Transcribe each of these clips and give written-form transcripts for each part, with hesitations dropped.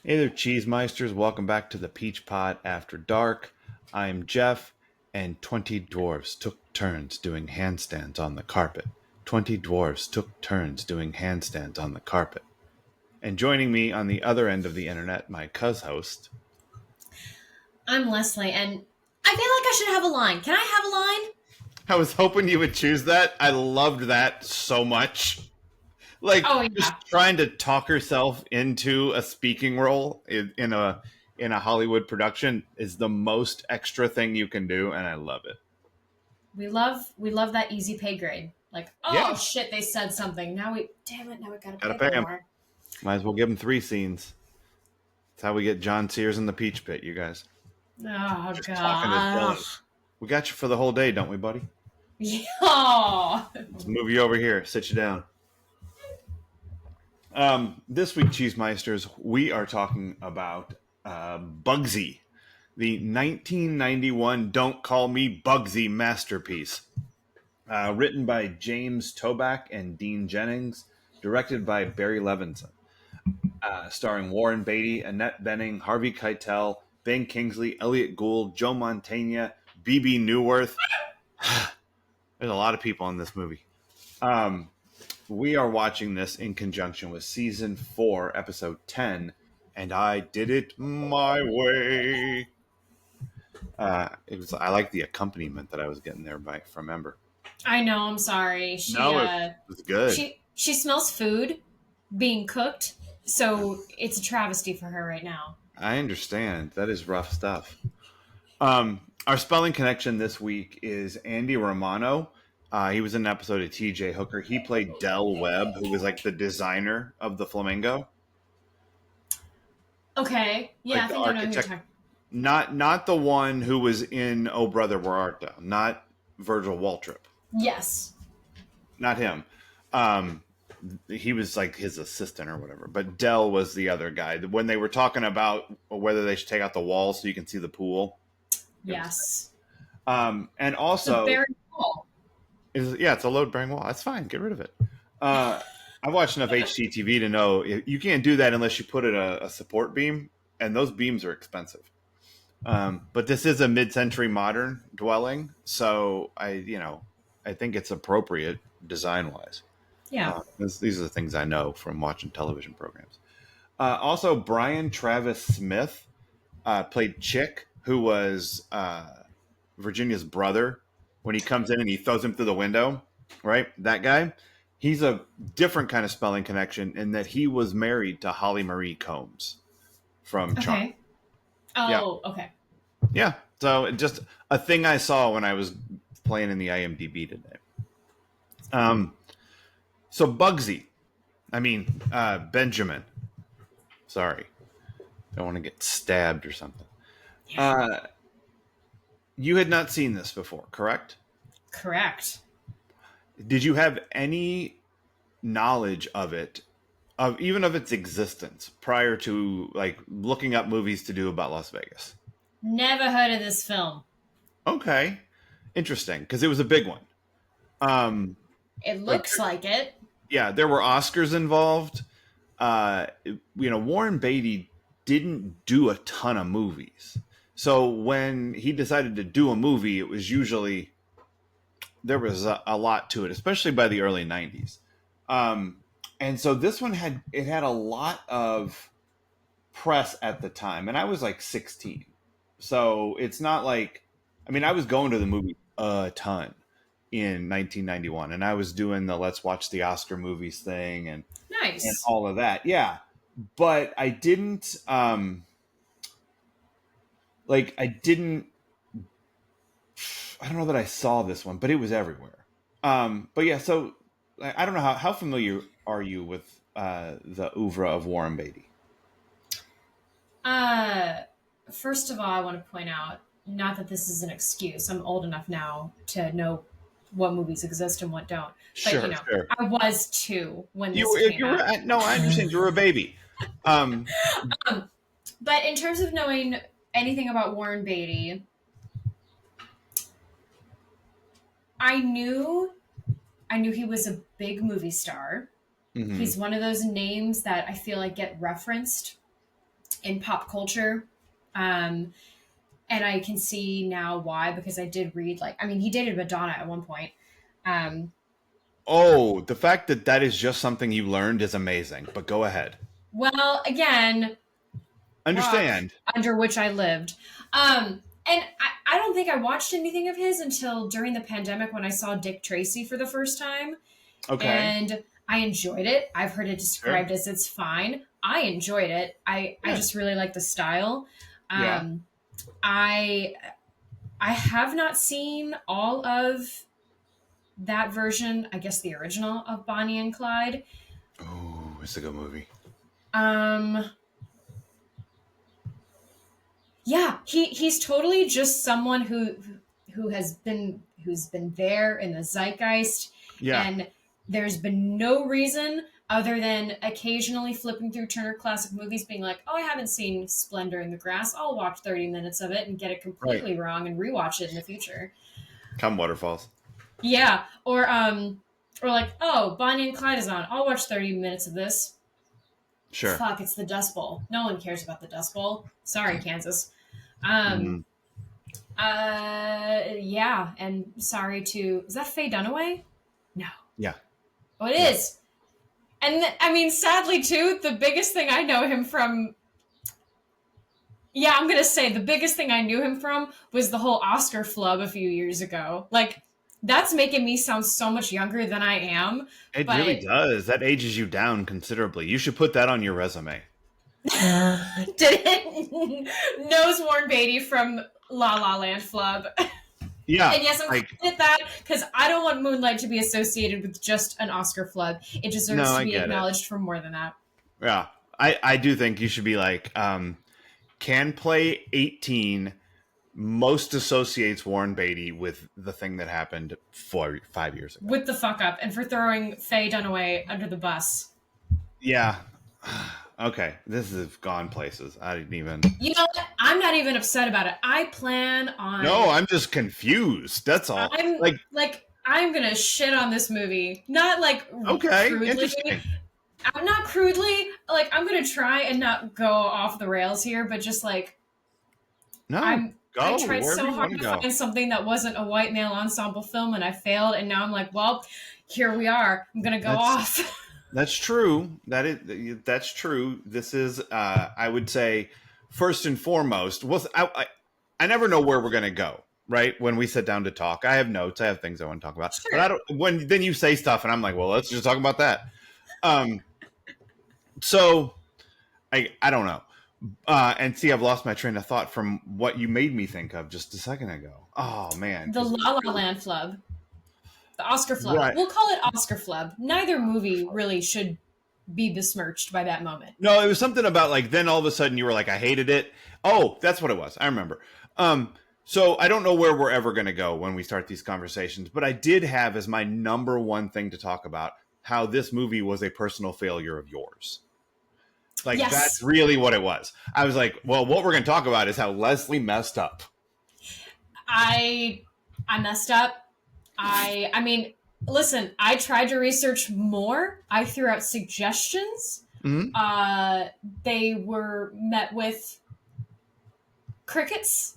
Hey there, Cheesemeisters. Welcome back to the Peach Pod After Dark. I'm Jeff, and 20 dwarves took turns doing handstands on the carpet. 20 dwarves took turns doing handstands on the carpet. And joining me on the other end of the internet, my host. I'm Leslie, and I feel like I should have a line. Can I have a line? I was hoping you would choose that. I loved that so much. Like Oh just yeah, trying to talk herself into a speaking role in a Hollywood production is the most extra thing you can do, and I love it. we love that easy pay grade. Like, Yeah, oh shit, they said something. Now we gotta gotta pay pay them him. more. Might as well give him 3 scenes. That's how we get John Sears in the Peach Pit, you guys. Oh Just talking as god. villains. We got you for the whole day, don't we, buddy? Yeah. Let's move you over here. Sit you down. This week, Cheesemeisters, we are talking about Bugsy, the 1991 Don't Call Me Bugsy masterpiece. Written by James Toback and Dean Jennings, directed by Barry Levinson, starring Warren Beatty, Annette Bening, Harvey Keitel, Ben Kingsley, Elliot Gould, Joe Mantegna, B.B. Newworth. There's a lot of people in this movie. We are watching this in conjunction with season 4, episode 10, and I did it my way. I like the accompaniment that I was getting there from Ember. I know. I'm sorry. No, it was good. She smells food being cooked, so it's a travesty for her right now. I understand. That is rough stuff. Our spelling connection this week is Andy Romano. He was in an episode of TJ Hooker. He played Del Webb, who was like the designer of the flamingo. Okay. Yeah, Like I the think I know who you're architect. talking. Not the one who was in Oh Brother Where Art Thou. Not Virgil Waltrip. Yes. Not him. Um, he was like his assistant or whatever. But Dell was the other guy. When they were talking about whether they should take out the wall so you can see the pool. Yes. And The also, very wall. it's a load bearing wall. That's fine. Get rid of it. I've watched enough HGTV to know you can't do that unless you put in a support beam, and those beams are expensive. But this is a mid-century modern dwelling, so I think it's appropriate design-wise. Yeah. These are the things I know from watching television programs. Also, Brian Travis Smith played Chick, who was Virginia's brother when he comes in and he throws him through the window. Right, that guy. He's a different kind of spelling connection in that he was married to Holly Marie Combs from Charm. Okay. Oh, yeah. Okay. Yeah. So just a thing I saw when I was playing in the IMDb today. So Bugsy, Benjamin. Sorry, don't want to get stabbed or something. Yeah. You had not seen this before, correct? Correct. Did you have any knowledge of it, even of its existence, prior to like looking up movies to do about Las Vegas? Never heard of this film. Okay, interesting, because it was a big one. It looks like it. Yeah, there were Oscars involved. Warren Beatty didn't do a ton of movies. So when he decided to do a movie, it was usually there was a lot to it, especially by the early 90s. And so this one had a lot of press at the time, and I was like 16. So it's not like, I was going to the movie a ton in 1991, and I was doing the let's watch the Oscar movies thing and Nice. all of that. Yeah. But I didn't I don't know that I saw this one, but it was everywhere. But yeah, so I don't know how familiar are you with the oeuvre of Warren Beatty? First of all, I want to point out, not that this is an excuse. I'm old enough now to know what movies exist and what don't. But Sure. I was 2 when this came You were, out. no, I understand you were a baby. But in terms of knowing anything about Warren Beatty, I knew he was a big movie star. Mhm. He's one of those names that I feel like get referenced in pop culture. Um, and I can see now why, because I did read, like, I mean, he dated Madonna at one point. Um, Oh, the fact that that is just something you learned is amazing. But go ahead. well, again, rock Understand. under which I lived. And I don't think I watched anything of his until during the pandemic when I saw Dick Tracy for the first time. Okay. And I enjoyed it. I've heard it Sure. described as it's fine. I enjoyed it. I Yeah. just really like the style. Yeah. Um, I I have not seen all of that version, I guess the original of Bonnie and Clyde. Oh, it's a good movie. Um, yeah, he's totally just someone who's been there in the zeitgeist, Yeah. and there's been no reason other than occasionally flipping through Turner Classic Movies, being like, "Oh, I haven't seen Splendor in the Grass. I'll watch 30 minutes of it and get it Right. completely wrong and rewatch it in the future." Come Waterfalls. Yeah, or like, "Oh, Bonnie and Clyde is on. I'll watch 30 minutes of this." Sure. Fuck, it's the Dust Bowl. No one cares about the Dust Bowl. Sorry, Kansas. Um, Mm, yeah, and sorry to, is that Faye Dunaway? No. yeah. Oh, it Yeah. is. And I mean, sadly too, the biggest thing I know him from, yeah, I'm gonna say the biggest thing I knew him from was the whole Oscar flub a few years ago. Like, that's making me sound so much younger than I am, It really but does. That ages you down considerably. You should put that on your resume. did it knows Warren Beatty from La La Land flub. Yeah. And yes, I'm Like, fine with that because I don't want Moonlight to be associated with just an Oscar flub. It no, deserves to I be get it. acknowledged for more than that. Yeah. I do think you should be like, can play 18 most associates Warren Beatty with the thing that happened 5 years ago. With the fuck up and for throwing Faye Dunaway under the bus. Yeah. Okay. This has gone places. I didn't even. You know what? I'm not even upset about it. I plan on. No, I'm just confused. That's all. I'm Like, like, I'm gonna shit on this movie. Not like okay, crudely. interesting. I'm not crudely. Like, I'm gonna try and not go off the rails here, but just like, No, I go tried wherever so you hard want to to go. find something that wasn't a white male ensemble film, and I failed. And now I'm like, well, here we are. I'm gonna go That's off. that's true. That's true. This is, I would say, first and foremost. I never know where we're gonna go. Right when we sit down to talk, I have notes. I have things I want to talk about. Sure. But I don't. When then you say stuff, and I'm like, well, let's just talk about that. Um. So I don't know. And see, I've lost my train of thought from what you made me think of just a second ago. Oh man, The La La Land flub, the Oscar flub. right? We'll call it Oscar flub. Neither movie really should be besmirched by that moment. No, it was something about like then all of a sudden you were like, I hated it. Oh, that's what it was. I remember. So I don't know where we're ever going to go when we start these conversations, but I did have as my number one thing to talk about how this movie was a personal failure of yours. Like Yes. that's really what it was. I was like, well, what we're going to talk about is how Leslie messed up. I messed up. I mean, listen, I tried to research more. I threw out suggestions. Mm-hmm. They were met with crickets.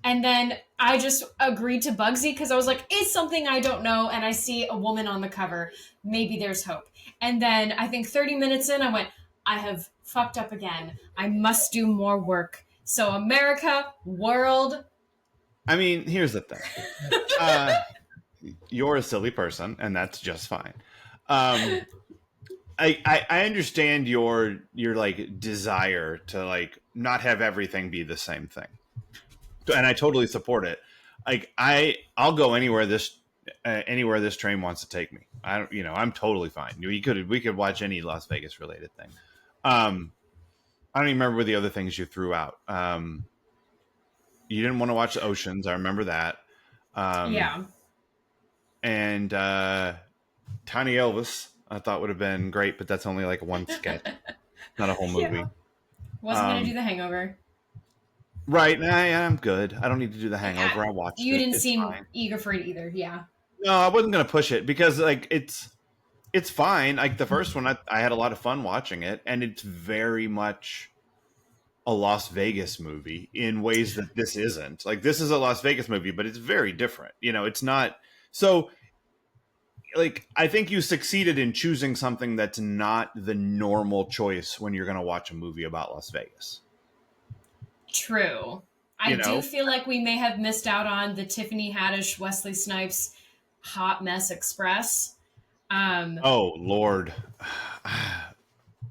And then I just agreed to Bugsy because I was like, it's something I don't know. And I see a woman on the cover. Maybe there's hope. And then I think 30 minutes in, I went, I have fucked up again. I must do more work. So, America, world. I mean, here's the thing. You're a silly person, and that's just fine. I understand your like desire to like not have everything be the same thing, and I totally support it. Like I'll go anywhere this train wants to take me. I don't, I'm totally fine. We could watch any Las Vegas related thing. I don't even remember the other things you threw out. You didn't want to watch the Oceans. I remember that. Yeah. And Tiny Elvis, I thought would have been great, but that's only like one sketch, not a whole movie. Yeah. Wasn't going to do The Hangover. Right. I'm good. I don't need to do The Hangover. I watched it. You didn't It's seem fine. eager for it either. Yeah. No, I wasn't going to push it because like it's fine. Like the first one, I had a lot of fun watching it, and it's very much a Las Vegas movie in ways that this isn't. Like, this is a Las Vegas movie, but it's very different. It's not. So, like, I think you succeeded in choosing something that's not the normal choice when you're going to watch a movie about Las Vegas. True. I do feel like we may have missed out on the Tiffany Haddish, Wesley Snipes Hot Mess Express. Oh Lord.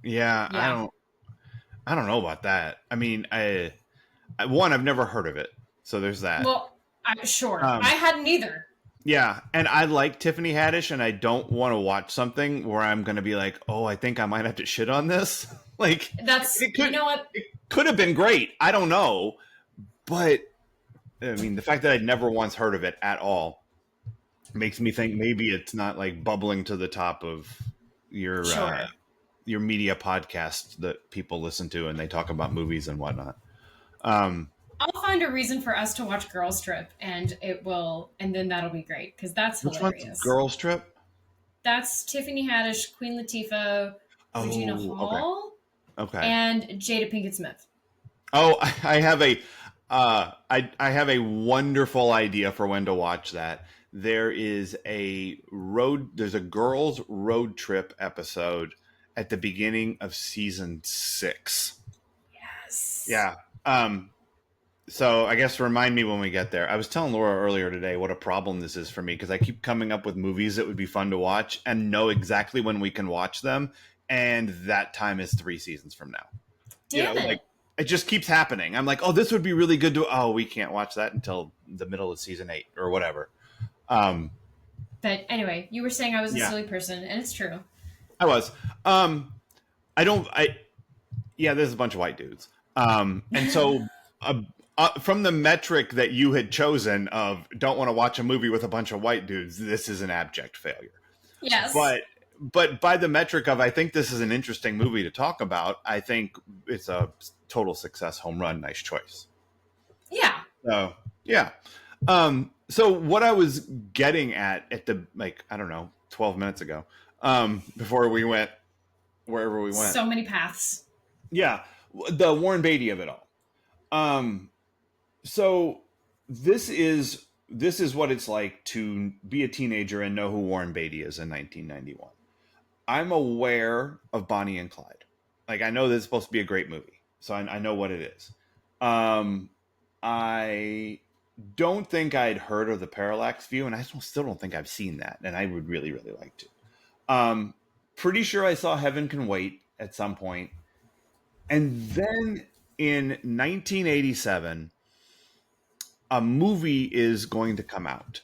Yeah, I don't know about that. I mean, I've never heard of it, so there's that. Well, sure. I hadn't either. Yeah, and I like Tiffany Haddish, and I don't want to watch something where I'm going to be like, oh, I think I might have to shit on this. Like, you know what? It could have been great. I don't know. But, I mean, the fact that I'd never once heard of it at all makes me think maybe it's not, like, bubbling to the top of your media podcast that people listen to and they talk about movies and whatnot. I'll find a reason for us to watch Girls Trip, and then that'll be great, because that's hilarious. Which one's Girls Trip? That's Tiffany Haddish, Queen Latifah, Regina Hall, okay, and Jada Pinkett Smith. Oh, I have a wonderful idea for when to watch that. There's a girls road trip episode at the beginning of season 6. Yes. Yeah. So I guess remind me when we get there. I was telling Laura earlier today what a problem this is for me, because I keep coming up with movies that would be fun to watch and know exactly when we can watch them, and that time is 3 seasons from now. Damn it. Like, it just keeps happening. I'm like, oh, this would be really good to. Oh, we can't watch that until the middle of season 8 or whatever. But anyway, you were saying I was a silly person, and it's true. I was. There's a bunch of white dudes. And so from the metric that you had chosen of don't want to watch a movie with a bunch of white dudes, this is an abject failure. Yes. But by the metric of I think this is an interesting movie to talk about, I think it's a total success, home run, nice choice. Yeah. So, yeah. So what I was getting at the, 12 minutes ago, before we went wherever we went. So many paths. Yeah. The Warren Beatty of it all. So this is what it's like to be a teenager and know who Warren Beatty is in 1991. I'm aware of Bonnie and Clyde. Like, I know this is supposed to be a great movie, so I know what it is. I don't think I'd heard of the Parallax View, and I still don't think I've seen that, and I would really, really like to. Pretty sure I saw Heaven Can Wait at some point. And then in 1987, a movie is going to come out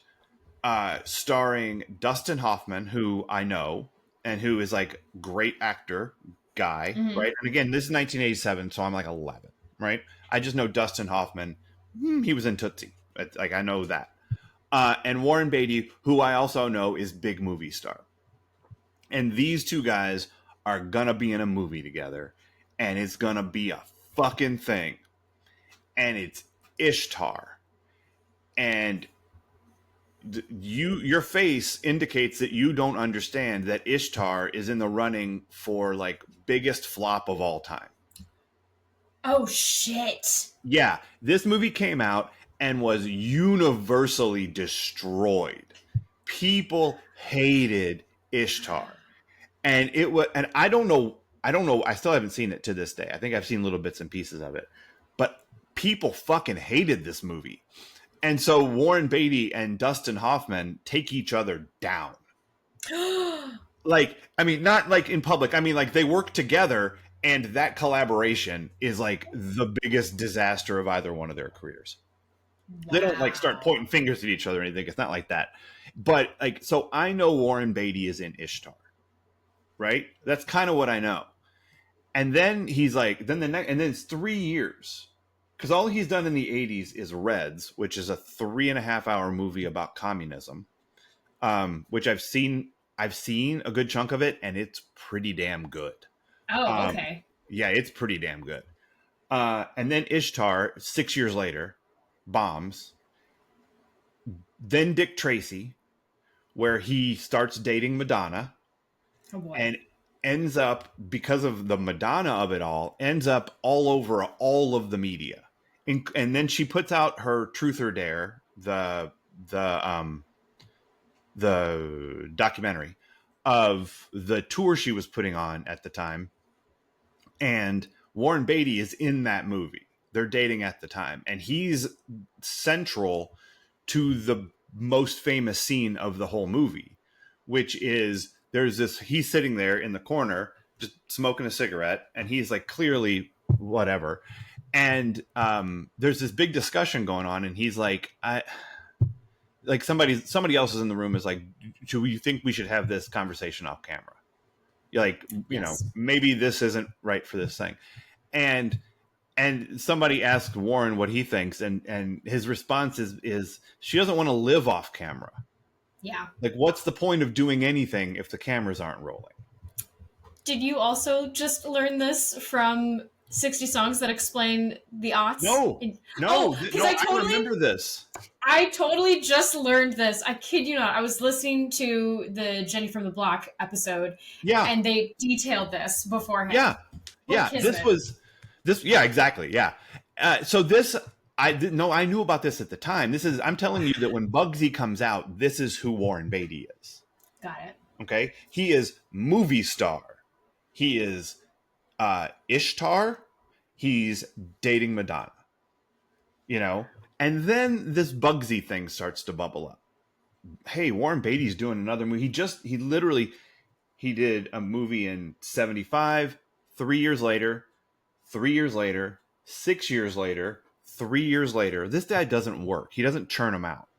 starring Dustin Hoffman, who I know, and who is like great actor guy, right? And again, this is 1987, so I'm like 11, right? I just know Dustin Hoffman. He was in Tootsie. Like, I know that. And Warren Beatty, who I also know is big movie star. And these two guys are going to be in a movie together. And it's going to be a fucking thing. And it's Ishtar. And your face indicates that you don't understand that Ishtar is in the running for, like, biggest flop of all time. Oh, shit. Yeah. This movie came out and was universally destroyed. People hated Ishtar. And it was, and I don't know, I still haven't seen it to this day. I think I've seen little bits and pieces of it. But people fucking hated this movie. And so Warren Beatty and Dustin Hoffman take each other down. Like, I mean, not like in public. I mean, like, they work together, and that collaboration is like the biggest disaster of either one of their careers. Wow. They don't like start pointing fingers at each other or anything. It's not like that. But like, so I know Warren Beatty is in Ishtar, right? That's kind of what I know. And then he's like, then and then it's 3 years. Because all he's done in the 80s is Reds, which is a 3.5-hour movie about communism, which I've seen a good chunk of it, and it's pretty damn good. Oh, okay. Yeah, it's pretty damn good. And then Ishtar, 6 years later, bombs. Then Dick Tracy, where he starts dating Madonna. Oh boy. And ends up, because of the Madonna of it all, ends up all over all of the media. And then she puts out her Truth or Dare, the documentary of the tour she was putting on at the time. And Warren Beatty is in that movie. They're dating at the time. And he's central to the most famous scene of the whole movie, which is he's sitting there in the corner, just smoking a cigarette. And he's like, clearly whatever. And there's this big discussion going on. And he's like, somebody else is in the room is like, do you think we should have this conversation off camera? Like, Yes. maybe this isn't right for this thing. And somebody asked Warren what he thinks, and his response is she doesn't want to live off camera. Yeah. Like, what's the point of doing anything if the cameras aren't rolling? Did you also just learn this from 60 Songs That Explain the Aughts? No, because I remember this. I totally just learned this. I kid you not. I was listening to the Jenny from the Block episode. Yeah. And they detailed this beforehand. Yeah. Yeah. Yeah, exactly. Yeah. So this, I didn't know. I knew about this at the time. I'm telling you that when Bugsy comes out, this is who Warren Beatty is. Got it. Okay. He is movie star. He is Ishtar. He's dating Madonna. And then this Bugsy thing starts to bubble up. Hey, Warren Beatty's doing another movie. He did a movie in 1975, 3 years later, 3 years later, 6 years later, 3 years later. This guy doesn't work. He doesn't churn them out.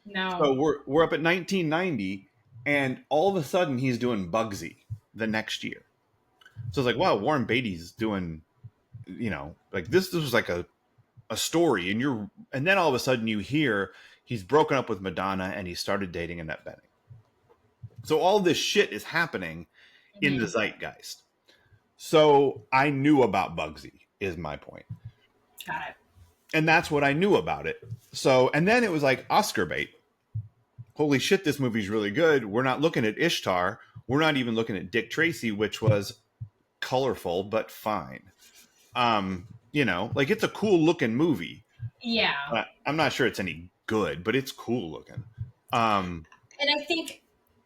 No. So we're up at 1990, and all of a sudden he's doing Bugsy the next year. So it's like, wow, Warren Beatty's doing, like this was like a story, and then all of a sudden you hear he's broken up with Madonna and he started dating Annette Bening. So all this shit is happening in the zeitgeist. So I knew about Bugsy, is my point. Got it. And that's what I knew about it. So, and then it was like Oscar bait. Holy shit, this movie's really good. We're not looking at Ishtar. We're not even looking at Dick Tracy, which was colorful, but fine. Like it's a cool looking movie. Yeah. I'm not sure it's any good, but it's cool looking. And I think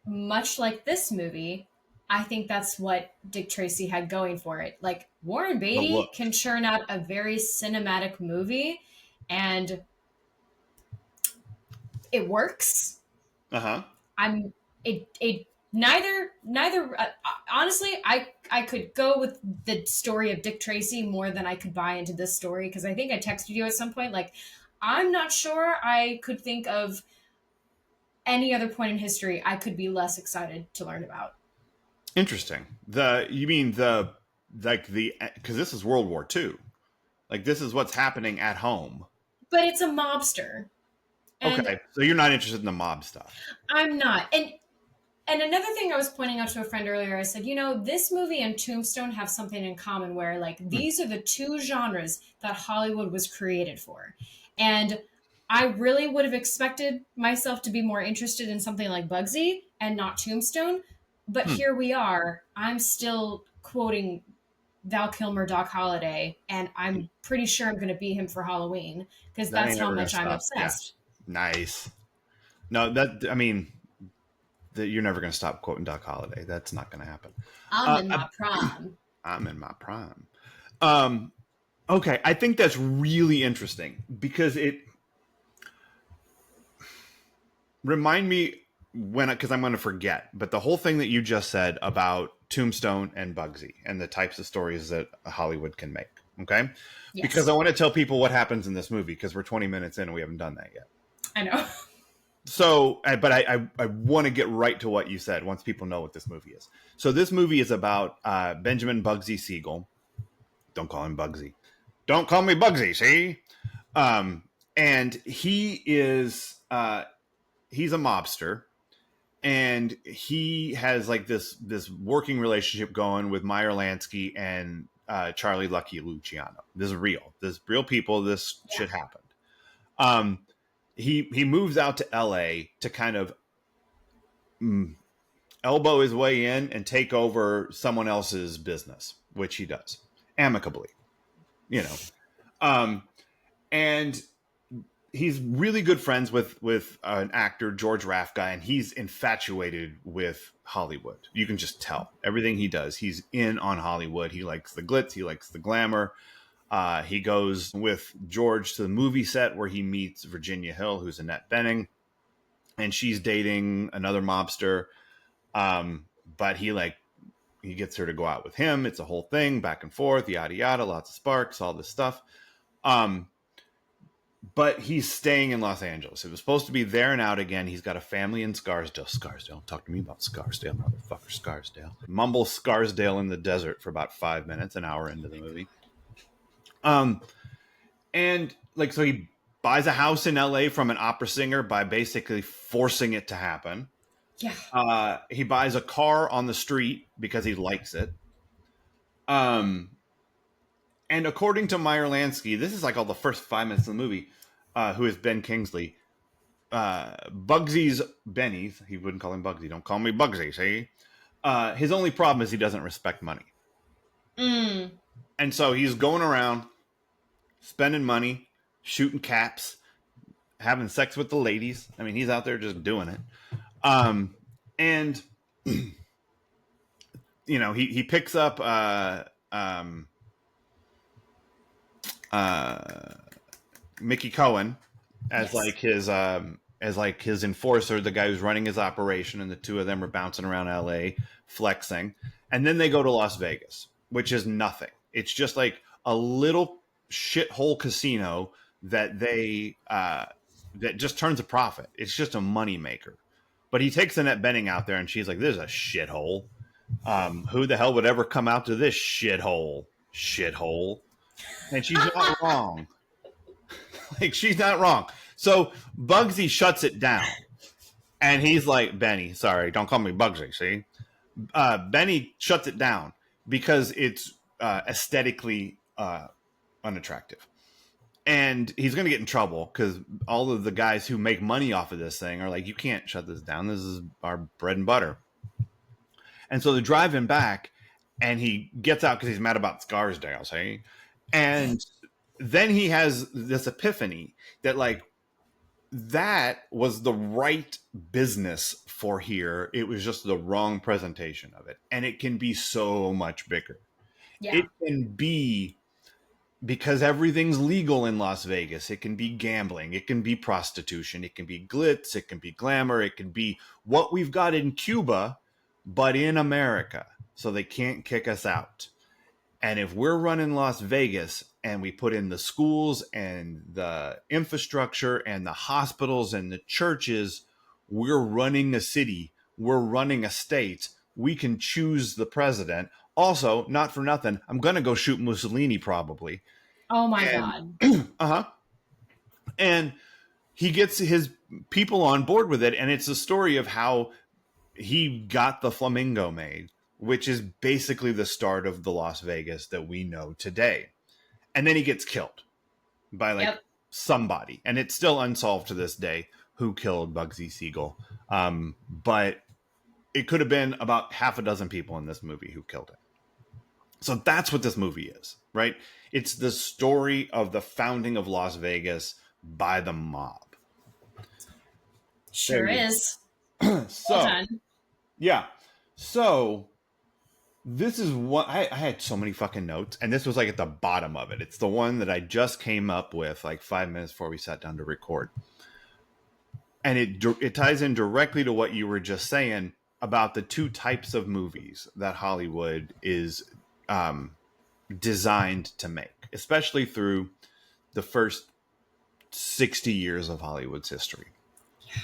much like this movie, I think that's what Dick Tracy had going for it. Like Warren Beatty can churn out a very cinematic movie and it works. Uh-huh. Honestly, I could go with the story of Dick Tracy more than I could buy into this story, because I think I texted you at some point, like, I'm not sure I could think of any other point in history I could be less excited to learn about. Interesting. Because this is World War II. Like, this is what's happening at home. But it's a mobster. Okay, so you're not interested in the mob stuff. I'm not. And another thing I was pointing out to a friend earlier, I said, this movie and Tombstone have something in common where, like, these are the two genres that Hollywood was created for. And I really would have expected myself to be more interested in something like Bugsy and not Tombstone. But here we are. I'm still quoting Val Kilmer, Doc Holliday, and I'm pretty sure I'm going to be him for Halloween, because that's how much I'm obsessed. Yeah. Nice. No, you're never going to stop quoting Doc Holliday. That's not going to happen. I'm in my prime. I'm in my prime. Okay, I think that's really interesting because remind me because I'm going to forget, but the whole thing that you just said about Tombstone and Bugsy and the types of stories that Hollywood can make. Okay. Yes. Because I want to tell people what happens in this movie, because we're 20 minutes in and we haven't done that yet. I know. So, but I want to get right to what you said once people know what this movie is. So this movie is about Benjamin Bugsy Siegel. Don't call him Bugsy. Don't call me Bugsy, see? And he is, he's a mobster. And he has like this working relationship going with Meyer Lansky and Charlie Lucky Luciano. This is real. This real people. This shit happened. He moves out to LA to kind of elbow his way in and take over someone else's business, which he does amicably, you know. And he's really good friends with an actor, George Raffguy, and he's infatuated with Hollywood. You can just tell everything he does. He's in on Hollywood. He likes the glitz. He likes the glamour. He goes with George to the movie set where he meets Virginia Hill, who's Annette Bening, and she's dating another mobster. But he gets her to go out with him. It's a whole thing, back and forth, yada yada, lots of sparks, all this stuff. But he's staying in Los Angeles. It was supposed to be there and out again. He's got a family in Scarsdale. Scarsdale, talk to me about Scarsdale, motherfucker, Scarsdale. Mumble Scarsdale in the desert for about 5 minutes, an hour into the movie. And so he buys a house in LA from an opera singer by basically forcing it to happen. Yeah. He buys a car on the street because he likes it. And according to Meyer Lansky, this is like all the first 5 minutes of the movie, who is Ben Kingsley. Bugsy's Benny, he wouldn't call him Bugsy. Don't call me Bugsy, see? His only problem is he doesn't respect money. And so he's going around spending money, shooting caps, having sex with the ladies. I mean, he's out there just doing it. And he picks up Mickey Cohen as his enforcer, the guy who's running his operation, and the two of them are bouncing around LA flexing. And then they go to Las Vegas, which is nothing. It's just like a little shithole casino that that just turns a profit. It's just a money maker. But he takes Annette Bening out there, and she's like, "This is a shithole. Who the hell would ever come out to this shithole? Shithole." And she's not wrong. She's not wrong. So Bugsy shuts it down. And he's like, "Benny, sorry, don't call me Bugsy, see?" Benny shuts it down because it's aesthetically unattractive. And he's going to get in trouble because all of the guys who make money off of this thing are like, "You can't shut this down. This is our bread and butter." And so they're driving back, and he gets out because he's mad about Scarsdale, see? And then he has this epiphany that that was the right business for here. It was just the wrong presentation of it. And it can be so much bigger. Yeah. It can be, because everything's legal in Las Vegas. It can be gambling. It can be prostitution. It can be glitz. It can be glamour. It can be what we've got in Cuba, but in America. So they can't kick us out. And if we're running Las Vegas and we put in the schools and the infrastructure and the hospitals and the churches, we're running a city. We're running a state. We can choose the president. Also, not for nothing, I'm going to go shoot Mussolini probably. Oh, my God. Uh-huh. And he gets his people on board with it, and it's a story of how he got the Flamingo made, which is basically the start of the Las Vegas that we know today. And then he gets killed by somebody, and it's still unsolved to this day who killed Bugsy Siegel. But it could have been about half a dozen people in this movie who killed it. So that's what this movie is, right? It's the story of the founding of Las Vegas by the mob. Sure is. Well done. Yeah. So this is what I had so many fucking notes, and this was at the bottom of it. It's the one that I just came up with 5 minutes before we sat down to record. And it ties in directly to what you were just saying about the two types of movies that Hollywood is designed to make, especially through the first 60 years of Hollywood's history. Yeah.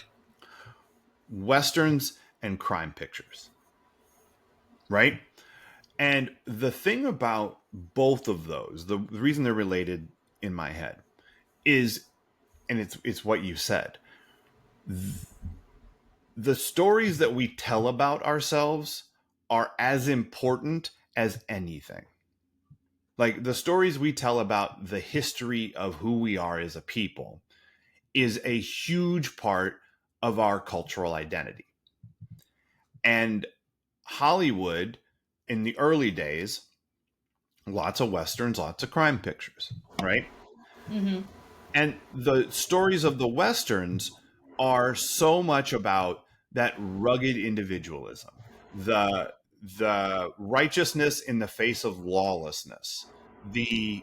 Westerns and crime pictures. Right? And the thing about both of those, the reason they're related in my head is, and it's what you said, the stories that we tell about ourselves are as important as anything. The stories we tell about the history of who we are as a people is a huge part of our cultural identity. And Hollywood in the early days, lots of westerns, lots of crime pictures, right? Mm-hmm. And the stories of the westerns are so much about that rugged individualism, the righteousness in the face of lawlessness, the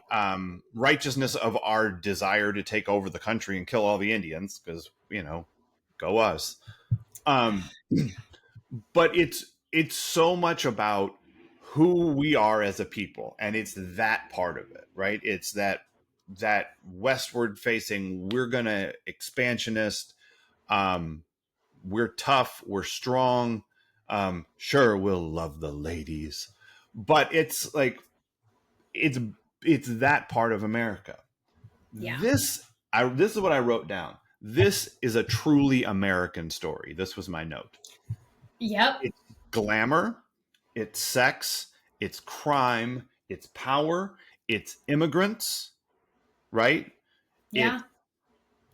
righteousness of our desire to take over the country and kill all the Indians, because go us. Um, but it's so much about who we are as a people, and it's that part of it, right? It's that westward facing, we're gonna expansionist, um we're tough, we're strong, sure, we'll love the ladies, but it's like it's it's that part of America. Yeah. This is what I wrote down. This is a truly American story. This was my note. Yep. It's glamour, it's sex, it's crime, it's power, it's immigrants, right? Yeah. It's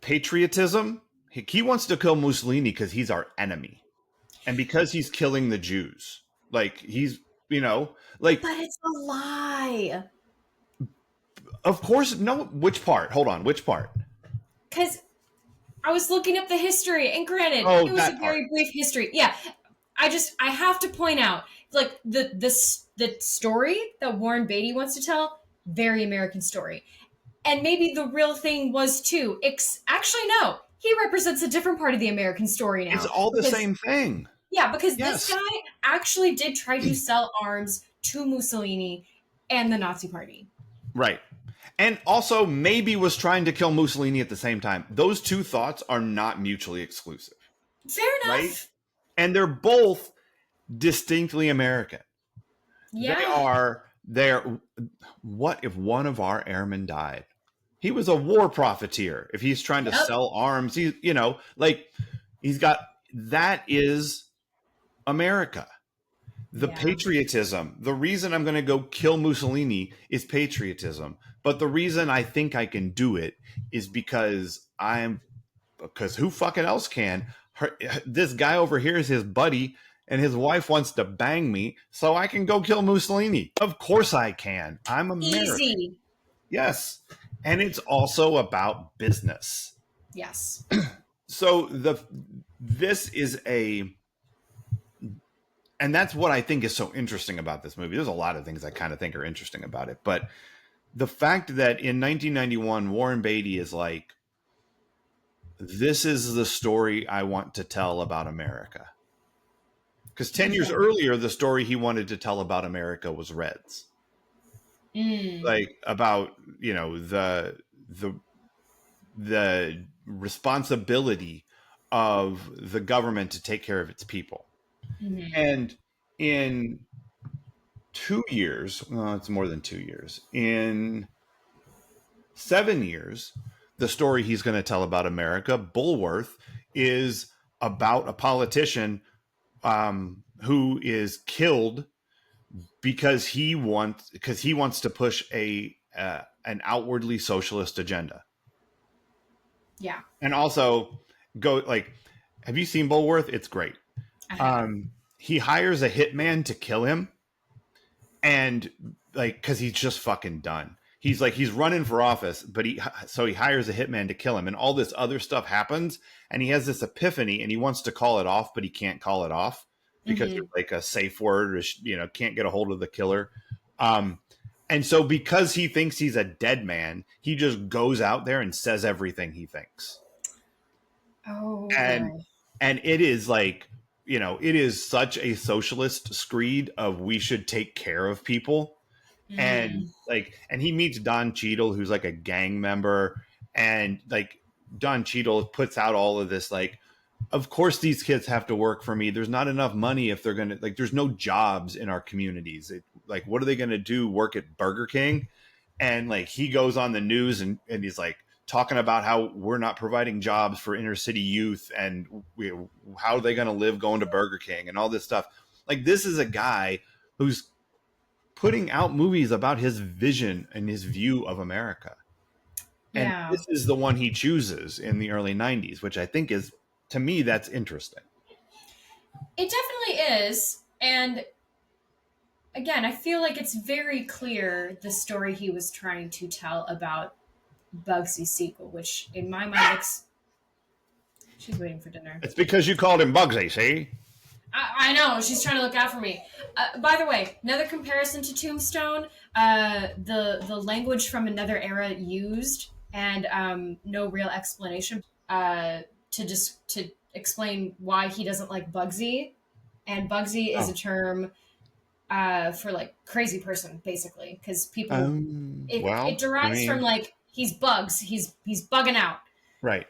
patriotism. He wants to kill Mussolini because he's our enemy. And because he's killing the Jews. Like he's, like, But it's a lie. of course, no, which part? Hold on, which part? Because I was looking up the history, and granted, Oh, it was a that part. very brief history. Yeah. I have to point out, like, the story that Warren Beatty wants to tell, very American story. And maybe the real thing was too. Actually, no. He represents a different part of the American story now. It's all the same thing. Yeah, because Yes. this guy actually did try to sell arms to Mussolini and the Nazi Party. Right. And also maybe was trying to kill Mussolini at the same time. Those two thoughts are not mutually exclusive. Fair enough. Right? And they're both distinctly American. Yeah. They're what if one of our airmen died? He was a war profiteer. If he's trying to sell arms, he's got, that is America. The patriotism. The reason I'm going to go kill Mussolini is patriotism. But the reason I think I can do it is because who fucking else can? This guy over here is his buddy, and his wife wants to bang me, so I can go kill Mussolini. Of course I can. I'm American. Easy. Yes. And it's also about business. Yes. So this is and that's what I think is so interesting about this movie. There's a lot of things I kind of think are interesting about it, but the fact that in 1991, Warren Beatty is like, this is the story I want to tell about America. Because 10 years earlier, the story he wanted to tell about America was Reds. Like about, the responsibility of the government to take care of its people. Mm-hmm. And in 2 years, well, it's more than 2 years, in 7 years, the story he's going to tell about America, Bulworth, is about a politician who is killed because he wants to push an outwardly socialist agenda. Yeah. And also have you seen Bulworth? It's great. He hires a hitman to kill him, and because he's just fucking done. He's running for office, but he hires a hitman to kill him, and all this other stuff happens, and he has this epiphany, and he wants to call it off, but he can't call it off because it's like a safe word, or can't get a hold of the killer. And so because he thinks he's a dead man, he just goes out there and says everything he thinks. Oh, and it is it is such a socialist screed of we should take care of people. And he meets Don Cheadle, who's like a gang member, and Don Cheadle puts out all of this, of course these kids have to work for me. There's not enough money if they're going to, there's no jobs in our communities. What are they going to do? Work at Burger King? And he goes on the news and he's talking about how we're not providing jobs for inner city youth, and how are they going to live going to Burger King and all this stuff. This is a guy who's putting out movies about his vision and his view of America. And this is the one he chooses in the early 90s, which I think is, to me, that's interesting. It definitely is. And again, I feel like it's very clear the story he was trying to tell about Bugsy Siegel, which in my mind looks. She's waiting for dinner. It's because you called him Bugsy, see? I know she's trying to look out for me. By the way, another comparison to Tombstone: the language from another era used, and no real explanation to explain why he doesn't like Bugsy, and Bugsy is a term for like crazy person, basically, because people it Well, I derives from mean, like he's bugs, he's bugging out. right.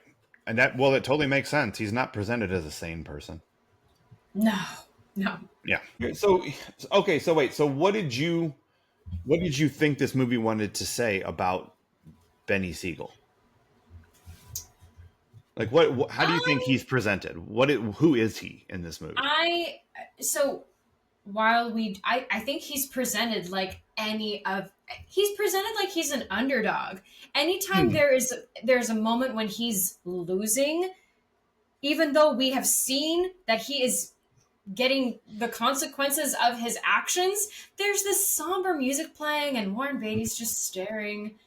And that, well, it totally makes sense. He's not presented as a sane person. No, no. Yeah. So, okay. So wait. So what did you think this movie wanted to say about Benny Siegel? Like, how do you think he's presented? Who is he in this movie? I so while I think he's presented like he's presented like he's an underdog. Anytime Hmm. there's a moment when he's losing, even though we have seen that he is getting the consequences of his actions, there's this somber music playing and Warren Beatty's just staring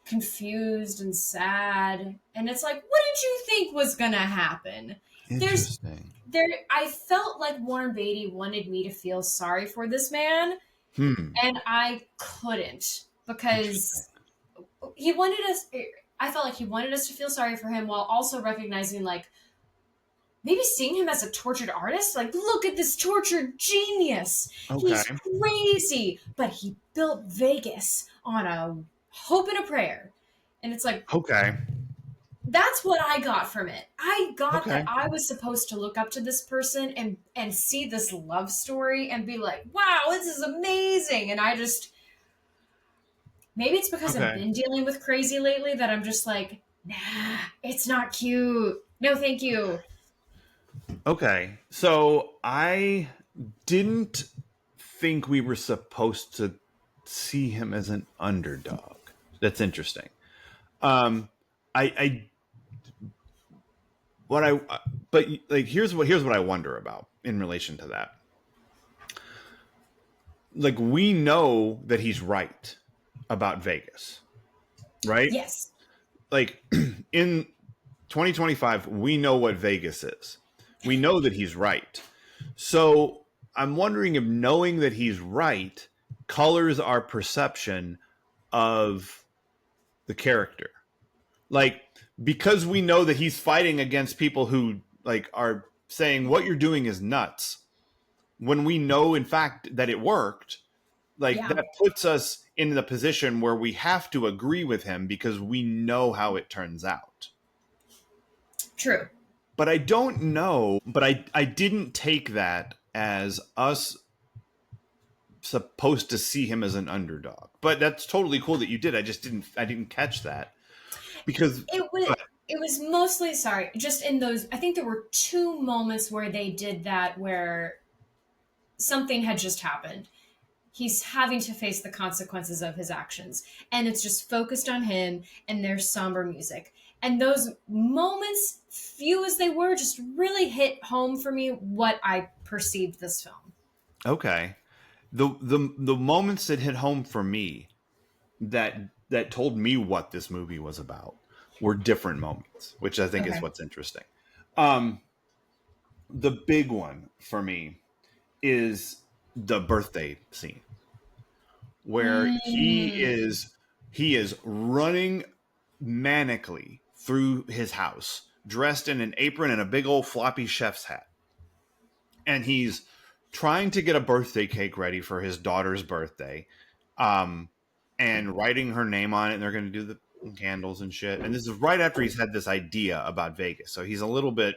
confused and sad, and it's like, what did you think was gonna happen? there's Interesting. there I felt like Warren Beatty wanted me to feel sorry for this man, Hmm. and I couldn't, Interesting. because he wanted us I felt like he wanted us to feel sorry for him while also recognizing, like, maybe seeing him as a tortured artist. Like, look at this tortured genius. Okay. He's crazy, but he built Vegas on a hope and a prayer. And it's like, Okay. that's what I got from it. I got that Okay. I was supposed to look up to this person and see this love story and be like, wow, this is amazing. And I just, maybe it's because I've Okay. been dealing with crazy lately that I'm just like, nah, it's not cute. No, thank you. Okay. So I didn't think we were supposed to see him as an underdog. That's interesting. Um, I what I but like here's what I wonder about in relation to that. Like, we know that he's right about Vegas, right? Yes. Like in 2025, we know what Vegas is. We know that he's right. So I'm wondering if knowing that he's right colors our perception of the character. Like, because we know that he's fighting against people who like are saying what you're doing is nuts, when we know in fact that it worked, like Yeah. that puts us in the position where we have to agree with him because we know how it turns out. True. But I don't know, but I didn't take that as us supposed to see him as an underdog. But that's totally cool that you did. I didn't catch that because It was it was mostly, sorry, just in those, I think there were two moments where they did that, where something had just happened. He's having to face the consequences of his actions, and it's just focused on him, and there's somber music. And those moments, few as they were, just really hit home for me what I perceived this film. okay, the moments that hit home for me, that told me what this movie was about, were different moments, which I think is Okay. what's interesting. Um, the big one for me is the birthday scene where Mm. he is running manically through his house, dressed in an apron and a big old floppy chef's hat, and he's trying to get a birthday cake ready for his daughter's birthday, um, and writing her name on it, and they're going to do the candles and shit. And this is right after he's had this idea about Vegas, so he's a little bit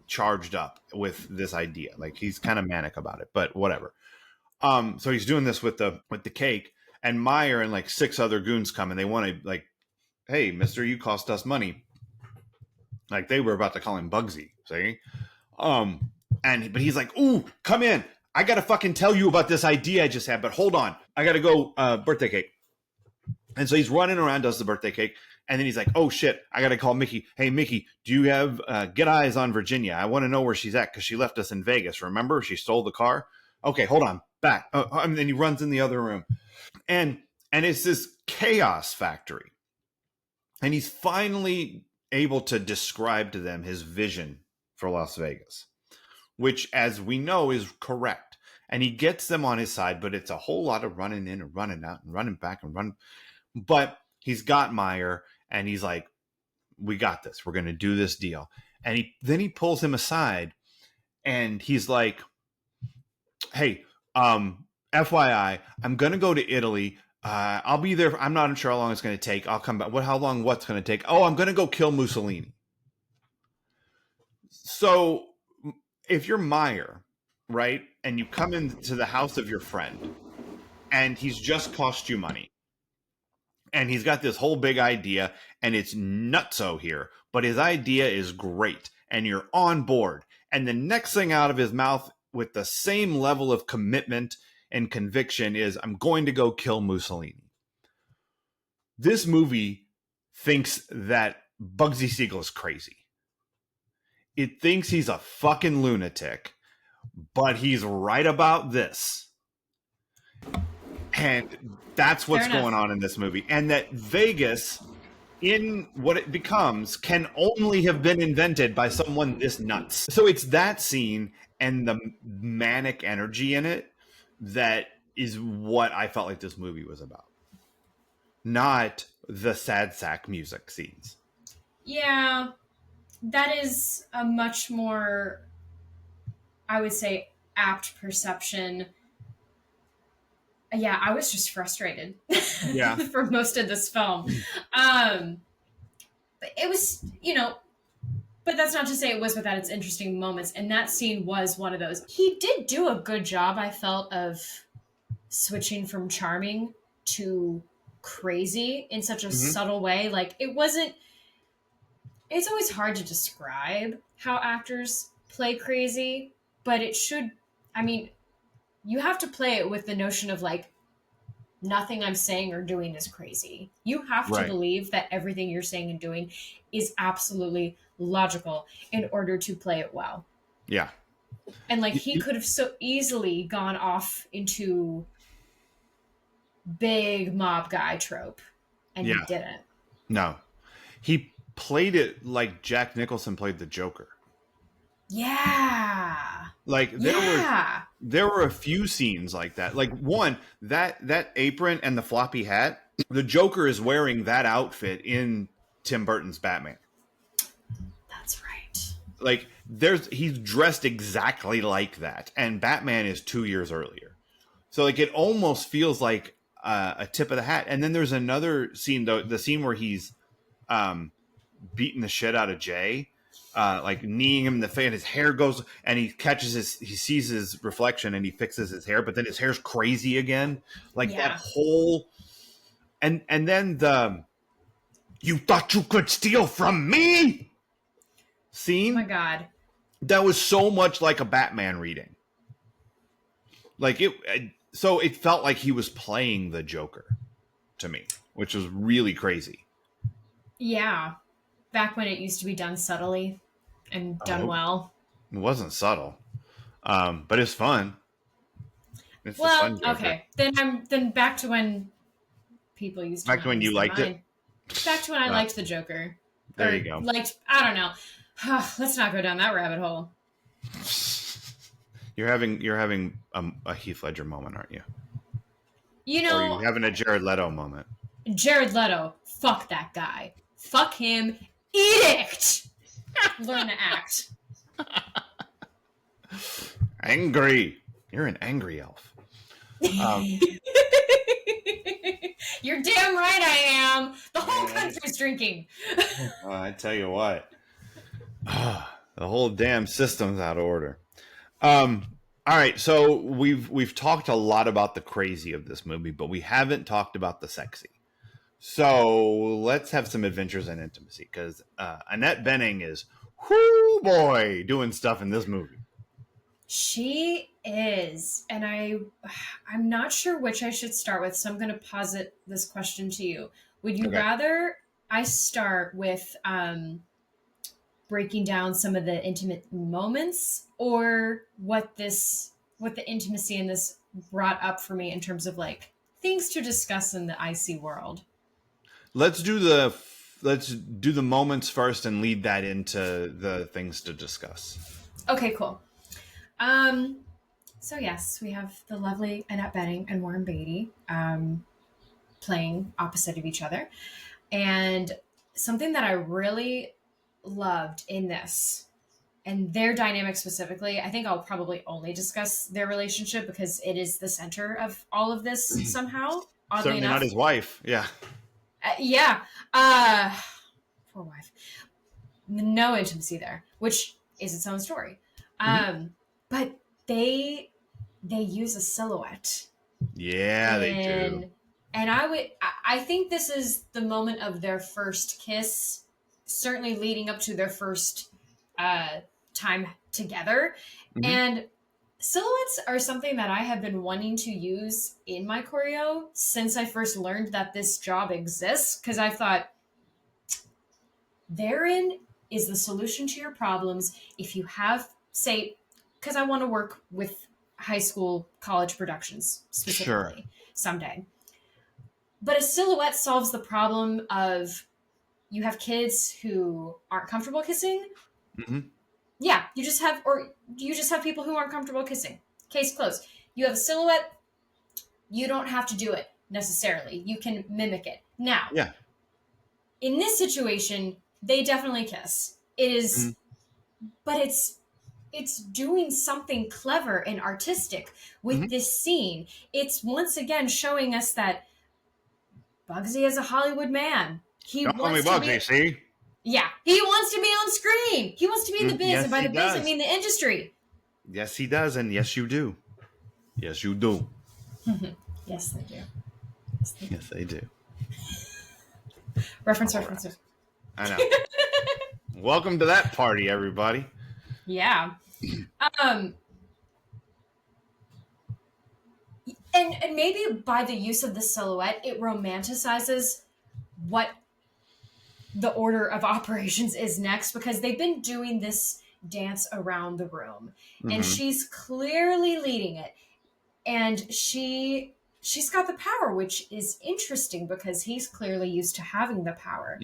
charged up with this idea. Like, he's kind of manic about it, but whatever. So he's doing this with the cake, and Meyer and like six other goons come, and they want to, like, hey, mister, you cost us money. Like, they were about to call him Bugsy, see? But he's like, ooh, come in. I gotta fucking tell you about this idea I just had, but hold on. I gotta go birthday cake. And so he's running around, does the birthday cake, And then he's like, oh shit, I got to call Mickey. Hey, Mickey, do you have get eyes on Virginia? I want to know where she's at because she left us in Vegas. Remember? She stole the car. Okay, hold on. Back. And then he runs in the other room. And it's this chaos factory. And he's finally able to describe to them his vision for Las Vegas, which, as we know, is correct. And he gets them on his side, but it's a whole lot of running in and running out and running back and running. But he's got Meyer, and he's like, we got this. We're going to do this deal. And then he pulls him aside, and he's like, hey, FYI, I'm going to go to Italy. I'll be there. I'm not sure how long it's going to take. I'll come back. What's going to take? Oh, I'm going to go kill Mussolini. So if you're Meyer, right, and you come into the house of your friend, and he's just cost you money, and he's got this whole big idea, and it's nutso here, but his idea is great, and you're on board. And the next thing out of his mouth with the same level of commitment and conviction is, I'm going to go kill Mussolini. This movie thinks that Bugsy Siegel is crazy. It thinks he's a fucking lunatic, but he's right about this. And that's what's going on in this movie. And that Vegas, in what it becomes, can only have been invented by someone this nuts. So it's that scene and the manic energy in it that is what I felt like this movie was about. Not the sad sack music scenes. Yeah, that is a much more, I would say, apt perception. Yeah, I was just frustrated for most of this film. It was, but that's not to say it was without its interesting moments. And that scene was one of those. He did do a good job, I felt, of switching from charming to crazy in such a subtle way. Like, it's always hard to describe how actors play crazy, but you have to play it with the notion of, like, nothing I'm saying or doing is crazy. You have to believe that everything you're saying and doing is absolutely logical in order to play it well. Yeah. And, like, he could have so easily gone off into big mob guy trope, and he didn't. No. He played it like Jack Nicholson played the Joker. Yeah. Like, there were a few scenes like that. Like, one, that apron and the floppy hat, the Joker is wearing that outfit in Tim Burton's Batman. That's right. Like, he's dressed exactly like that, and Batman is 2 years earlier. So, like, it almost feels like a tip of the hat. And then there's another scene, though, the scene where he's beating the shit out of Jay. Like kneeing him in the face, and his hair goes, and he sees his reflection, and he fixes his hair, but then his hair's crazy again. Like that whole, and then you thought you could steal from me scene. Oh my God. That was so much like a Batman reading. Like so it felt like he was playing the Joker to me, which was really crazy. Yeah. Back when it used to be done subtly and done well. It wasn't subtle, but it's fun. It's fun okay. Then back to when people used to. Back to when you liked it. Back to when I liked the Joker. There you go. I don't know. Let's not go down that rabbit hole. You're having a Heath Ledger moment, aren't you? Or are you having a Jared Leto moment? Jared Leto, fuck that guy. Fuck him. Edict. Learn to act. Angry. You're an angry elf. You're damn right I am. The whole country's drinking. I tell you what. The whole damn system's out of order. All right, so we've talked a lot about the crazy of this movie, but we haven't talked about the sexy. So let's have some adventures and intimacy, because Annette Bening is, whoo boy, doing stuff in this movie. She is, and I'm not sure which I should start with, so I'm going to posit this question to you. Would you rather I start with breaking down some of the intimate moments, or what the intimacy in this brought up for me in terms of like things to discuss in the icy world. Let's do the moments first and lead that into the things to discuss. Okay, cool. Um, so yes, we have the lovely Annette Bening and Warren Beatty playing opposite of each other. And something that I really loved in this, and their dynamic specifically, I think I'll probably only discuss their relationship because it is the center of all of this somehow, oddly Certainly enough. not his wife. Yeah. Yeah. Poor wife. No intimacy there, which is its own story. But they use a silhouette. Yeah, they do. And I think this is the moment of their first kiss, certainly leading up to their first time together. Mhm. And silhouettes are something that I have been wanting to use in my choreo since I first learned that this job exists, because I thought therein is the solution to your problems. If you have, say, because I want to work with high school, college productions specifically someday. But a silhouette solves the problem of you have kids who aren't comfortable kissing. Mm-hmm. Yeah, you just have people who aren't comfortable kissing. Case closed. You have a silhouette. You don't have to do it necessarily. You can mimic it. Now, Yeah. in this situation, they definitely kiss. It is, but it's doing something clever and artistic with this scene. It's once again showing us that Bugsy is a Hollywood man. He Don't call me wants to Bugsy, see? Yeah, he wants to be on screen. He wants to be in the biz, Yes, and by he the biz, I does. mean the industry. Yes, he does, and yes, you do. Yes, you do. Yes, they do. Yes, they do. Reference. I know. Welcome to that party, everybody. Yeah. And maybe by the use of the silhouette, it romanticizes what the order of operations is next, because they've been doing this dance around the room, and she's clearly leading it, and she's got the power, which is interesting because he's clearly used to having the power.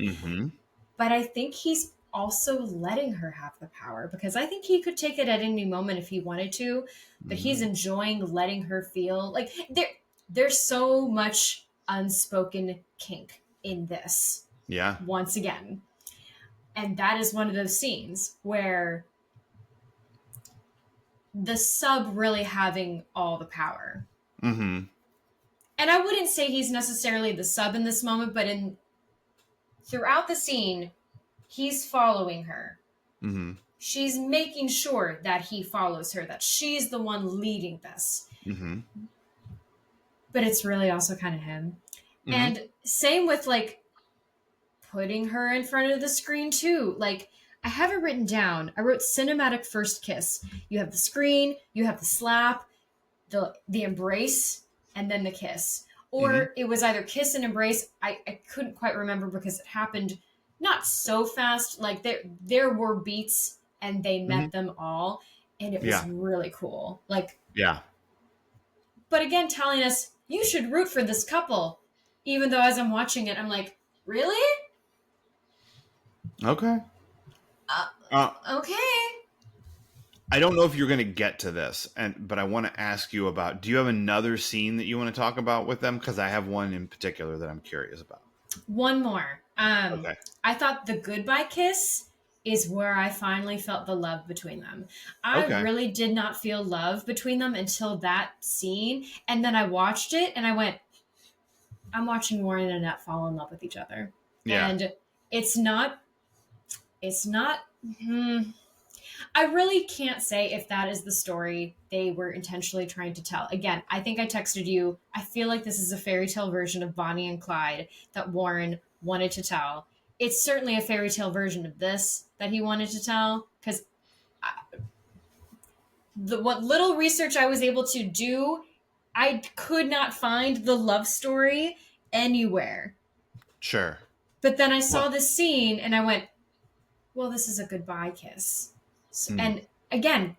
But I think he's also letting her have the power, because I think he could take it at any moment if he wanted to, but he's enjoying letting her feel like there's so much unspoken kink in this. Yeah. Once again. And that is one of those scenes where the sub really having all the power. And I wouldn't say he's necessarily the sub in this moment, but throughout the scene, he's following her. She's making sure that he follows her, that she's the one leading this. But it's really also kind of him. And same with like putting her in front of the screen too. Like, I have it written down. I wrote cinematic first kiss. You have the screen, you have the slap, the embrace, and then the kiss. Or it was either kiss and embrace. I couldn't quite remember because it happened not so fast. Like there were beats and they met them all, and it was really cool. Like, but again, telling us you should root for this couple, even though as I'm watching it, I'm like, really? Okay. Okay. I don't know if you're going to get to this, but I want to ask you about, do you have another scene that you want to talk about with them? Because I have one in particular that I'm curious about. One more. Okay. I thought the goodbye kiss is where I finally felt the love between them. I really did not feel love between them until that scene. And then I watched it and I went, I'm watching Warren and Annette fall in love with each other. Yeah. And it's not, I really can't say if that is the story they were intentionally trying to tell. Again, I think I texted you, I feel like this is a fairy tale version of Bonnie and Clyde that Warren wanted to tell. It's certainly a fairy tale version of this that he wanted to tell, because what little research I was able to do, I could not find the love story anywhere. Sure. But then I saw Well, this scene and I went, well, this is a goodbye kiss. mm, And again,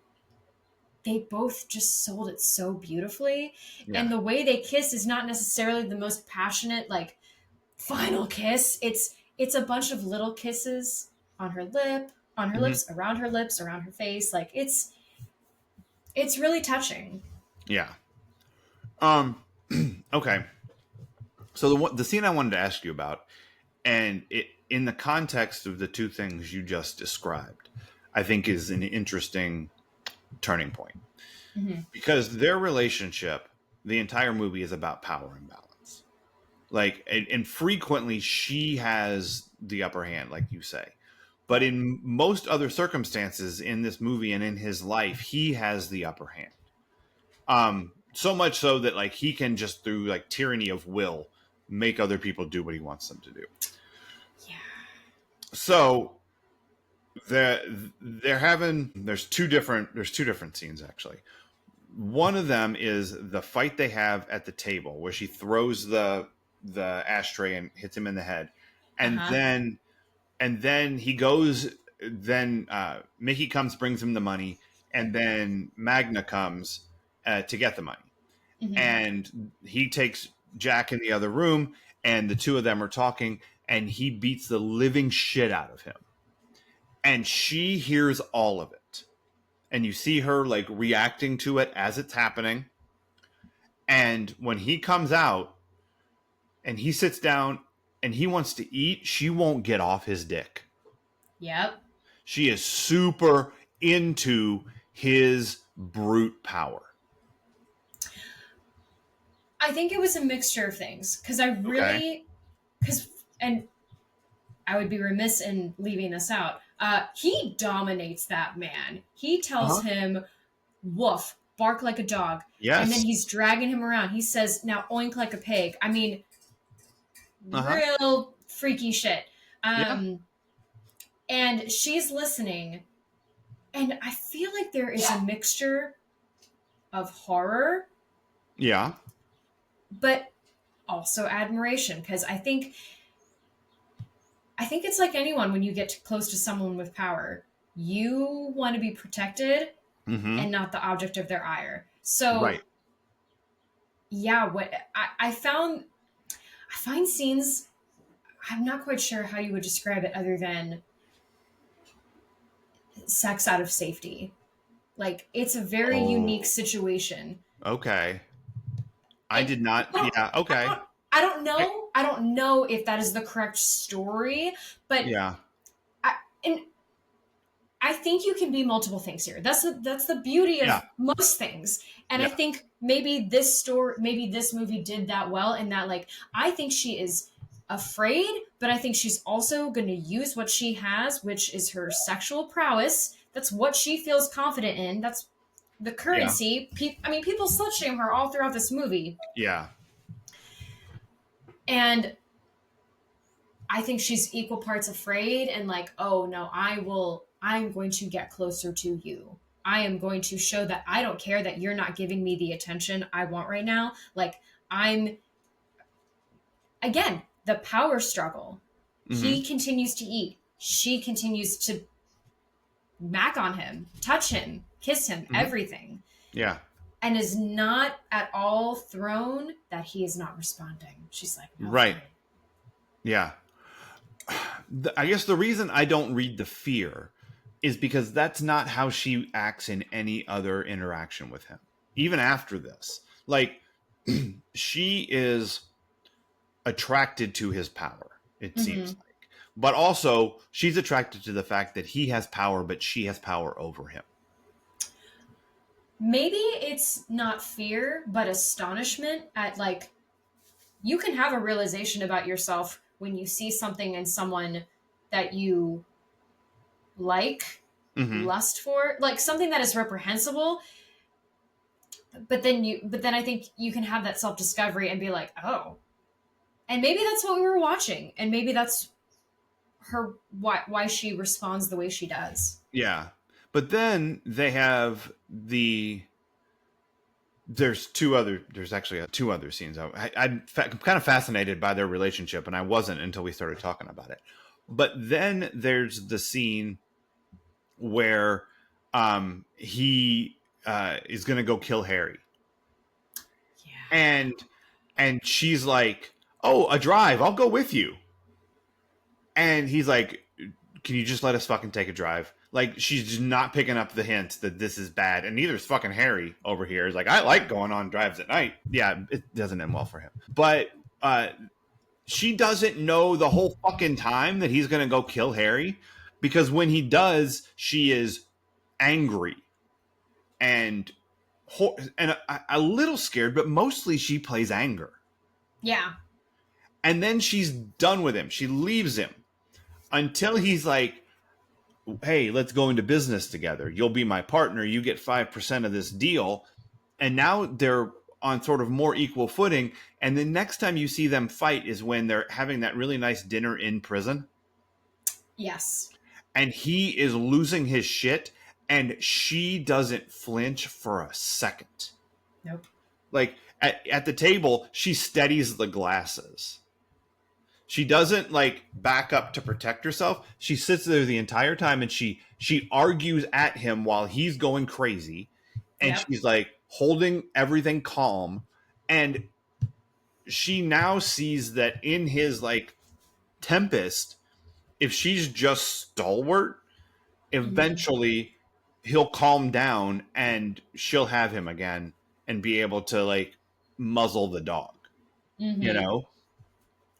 they both just sold it so beautifully. yeah. And the way they kiss is not necessarily the most passionate, like final kiss. It's a bunch of little kisses on her lip, on her Hmm. lips, around her face. Like it's really touching. Yeah. Um. Okay. So the scene I wanted to ask you about, and it in the context of the two things you just described, I think is an interesting turning point Hmm. because their relationship, the entire movie is about power imbalance. Like, and frequently she has the upper hand, like you say. But in most other circumstances in this movie and in his life, he has the upper hand. So much so that like he can just through like tyranny of will make other people do what he wants them to do. Yeah. So they're having there's two different scenes actually. One of them is the fight they have at the table where she throws the ashtray and hits him in the head, Uh and huh. then he goes. Then Mickey comes, brings him the money, and then Magna comes to get the money, Hmm. and he takes Jack in the other room, and the two of them are talking, and he beats the living shit out of him, and she hears all of it, and you see her like reacting to it as it's happening, and when he comes out and he sits down and he wants to eat, she won't get off his dick. Yep. She is super into his brute power. I think it was a mixture of things because I Okay. really, because, and I would be remiss in leaving this out. He dominates that man. He tells Uh-huh. him, woof, bark like a dog. And then Yes. he's dragging him around. He says, now oink like a pig. I mean, Uh-huh. real freaky shit. Yeah. Um, and she's listening. And I feel like there is a mixture of horror, Yeah. but also admiration. Because I think it's like anyone when you get close to someone with power, you want to be protected Mm-hmm. and not the object of their ire. So Right. yeah, what I find scenes. I'm not quite sure how you would describe it other than sex out of safety. Like it's a very unique Oh, situation. okay. I And did not. well, Yeah. I Okay. don't, I don't Eh, know. I don't know if that is the correct story, but yeah. and I think you can be multiple things here. That's the beauty of Yeah. most things. And I Yeah. think maybe this movie did that well in that like I think she is afraid, but I think she's also going to use what she has, which is her sexual prowess. That's what she feels confident in. That's the Yeah. currency. I mean, people slut shame her all throughout this movie, Yeah. and I think she's equal parts afraid and like, oh no, I'm going to get closer to you. I am going to show that I don't care that you're not giving me the attention I want right now. Like, I'm, again, the power struggle. Mm-hmm. He continues to eat. She continues to mac on him, touch him, kiss him, Mm-hmm. everything. Yeah. And is not at all thrown that he is not responding. She's like, no, Right. fine. Yeah. I guess the reason I don't read the fear is because that's not how she acts in any other interaction with him. Even after this, like she is attracted to his power, it Mm-hmm. seems like. But also, she's attracted to the fact that he has power, but she has power over him. Maybe it's not fear, but astonishment at like you can have a realization about yourself when you see something in someone that you like, Mm-hmm. lust for, like something that is reprehensible, but then I think you can have that self-discovery and be like, "Oh, and maybe that's what we were watching, and maybe that's her why she responds the way she does." Yeah. But then they have there's actually two other scenes. I'm kind of fascinated by their relationship, and I wasn't until we started talking about it. But then there's the scene where he is going to go kill Harry. Yeah. And she's like, "Oh, a drive. I'll go with you." And he's like, "Can you just let us fucking take a drive?" Like, she's just not picking up the hint that this is bad. And neither is fucking Harry over here. He's like, "I like going on drives at night." Yeah, it doesn't end well for him. But she doesn't know the whole fucking time that he's going to go kill Harry, because when he does, she is angry and a little scared, but mostly she plays anger. Yeah. And then she's done with him. She leaves him until he's like, "Hey, let's go into business together. You'll be my partner. You get 5% of this deal." And now they're on sort of more equal footing. And the next time you see them fight is when they're having that really nice dinner in prison. Yes. And he is losing his shit, and she doesn't flinch for a second. Nope. Like, at the table, she steadies the glasses. She doesn't like back up to protect herself. She sits there the entire time, and she argues at him while he's going crazy. And she's like holding everything calm. And she now sees that in his like tempest, if she's just stalwart, eventually he'll calm down and she'll have him again and be able to like muzzle the dog, you know?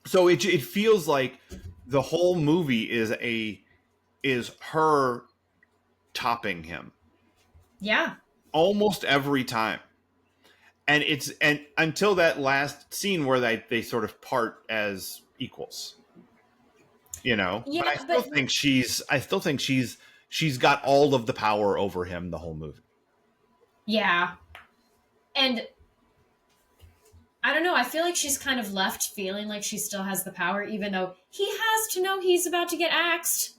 So it feels like the whole movie is her topping him. Yeah. Almost every time. And until that last scene where they sort of part as equals. You know? Yeah, but I still think she's got all of the power over him the whole movie. Yeah. And I don't know, I feel like she's kind of left feeling like she still has the power, even though he has to know he's about to get axed.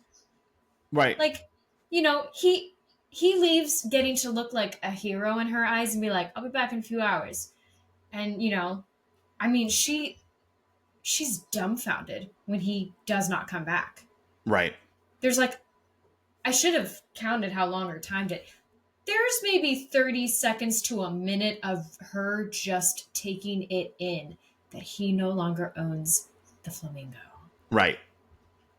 Right. Like, you know, he leaves getting to look like a hero in her eyes and be like, "I'll be back in a few hours." And, you know, I mean, she's dumbfounded when he does not come back. Right. There's like, I should have counted how long or timed it. There's maybe 30 seconds to a minute of her just taking it in that he no longer owns the flamingo. Right.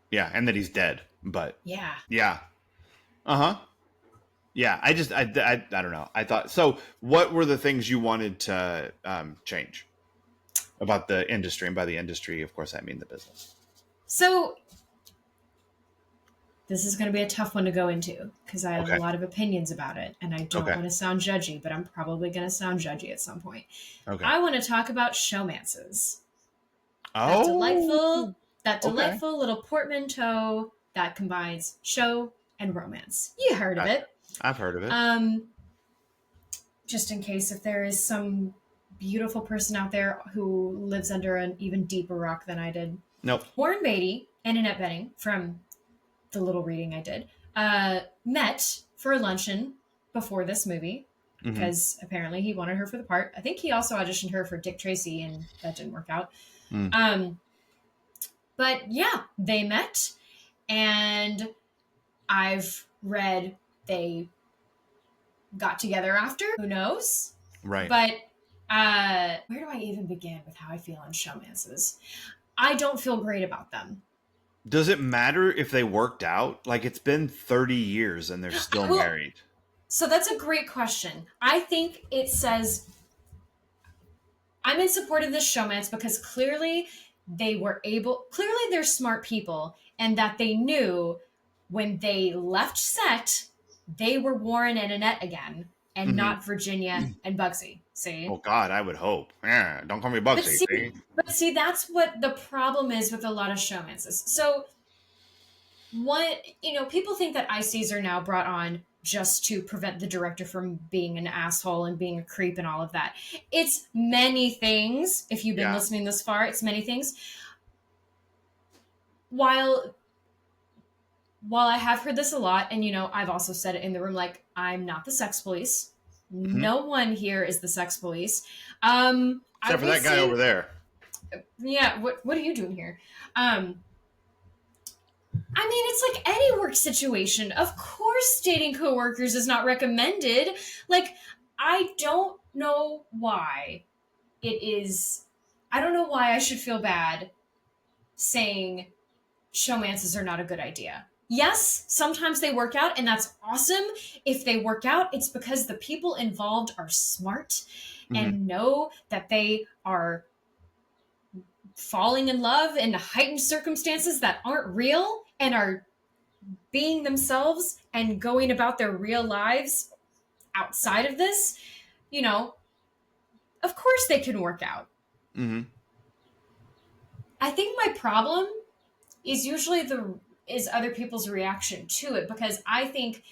Yeah, and that he's dead. But yeah. Uh-huh. Yeah, I don't know. I thought, so what were the things you wanted to change about the industry? And by the industry, of course, I mean the business. So this is going to be a tough one to go into because I have a lot of opinions about it, and I don't want to sound judgy, but I'm probably going to sound judgy at some point. Okay. I want to talk about showmances. Oh, that delightful little portmanteau that combines show and romance. You heard of it. I've heard of it. Just in case if there is some beautiful person out there who lives under an even deeper rock than I did. Nope. Warren Beatty and Annette Bening from the little reading I did, met for a luncheon before this movie because apparently he wanted her for the part. I think he also auditioned her for Dick Tracy and that didn't work out. But yeah, they met, and I've read they got together after. Who knows? Right. But where do I even begin with how I feel on showmances? I don't feel great about them. Does it matter if they worked out? Like, it's been 30 years and they're still married. So that's a great question. I think it says I'm in support of this showmance because clearly they're smart people, and that they knew when they left set, they were Warren and Annette again, and not Virginia and Bugsy. See? Oh God, I would hope. Yeah, don't call me Bugsy. But see, that's what the problem is with a lot of showmances. So, people think that ICs are now brought on just to prevent the director from being an asshole and being a creep and all of that. It's many things. If you've been listening this far, it's many things. While I have heard this a lot, and I've also said it in the room, like, I'm not the sex police. Mm-hmm. No one here is the sex police. Except for that guy over there. Yeah, what are you doing here? I mean, it's like any work situation. Of course, dating coworkers is not recommended. Like, I don't know why it is. I don't know why I should feel bad saying showmances are not a good idea. Yes, sometimes they work out, and that's awesome. If they work out, it's because the people involved are smart Mm-hmm. and know that they are falling in love in heightened circumstances that aren't real and are being themselves and going about their real lives outside of this, you know, of course they can work out. Mm-hmm. I think my problem is usually is other people's reaction to it, because I think,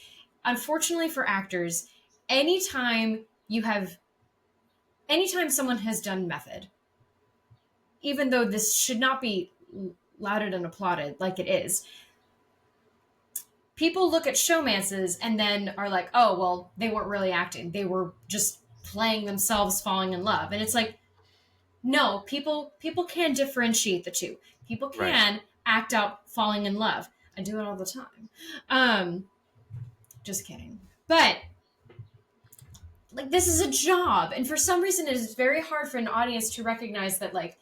unfortunately for actors, anytime you have anytime someone has done method, even though this should not be lauded and applauded like it is, people look at showmances and then are like, oh, well, they weren't really acting. They were just playing themselves falling in love. And it's like, no, people can differentiate the two. People can act out falling in love. I do it all the time. Just kidding. But like, this is a job, and for some reason it is very hard for an audience to recognize that, like,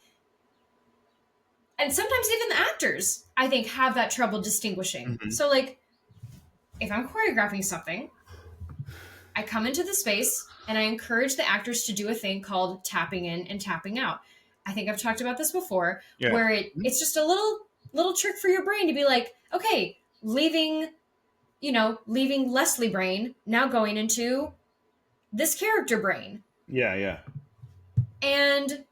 and sometimes even the actors, I think, have that trouble distinguishing. Mm-hmm. So like, if I'm choreographing something, I come into the space and I encourage the actors to do a thing called tapping in and tapping out. I think I've talked about this before, where it's just a little trick for your brain to be like, okay, leaving Leslie brain, now going into this character brain. Yeah. And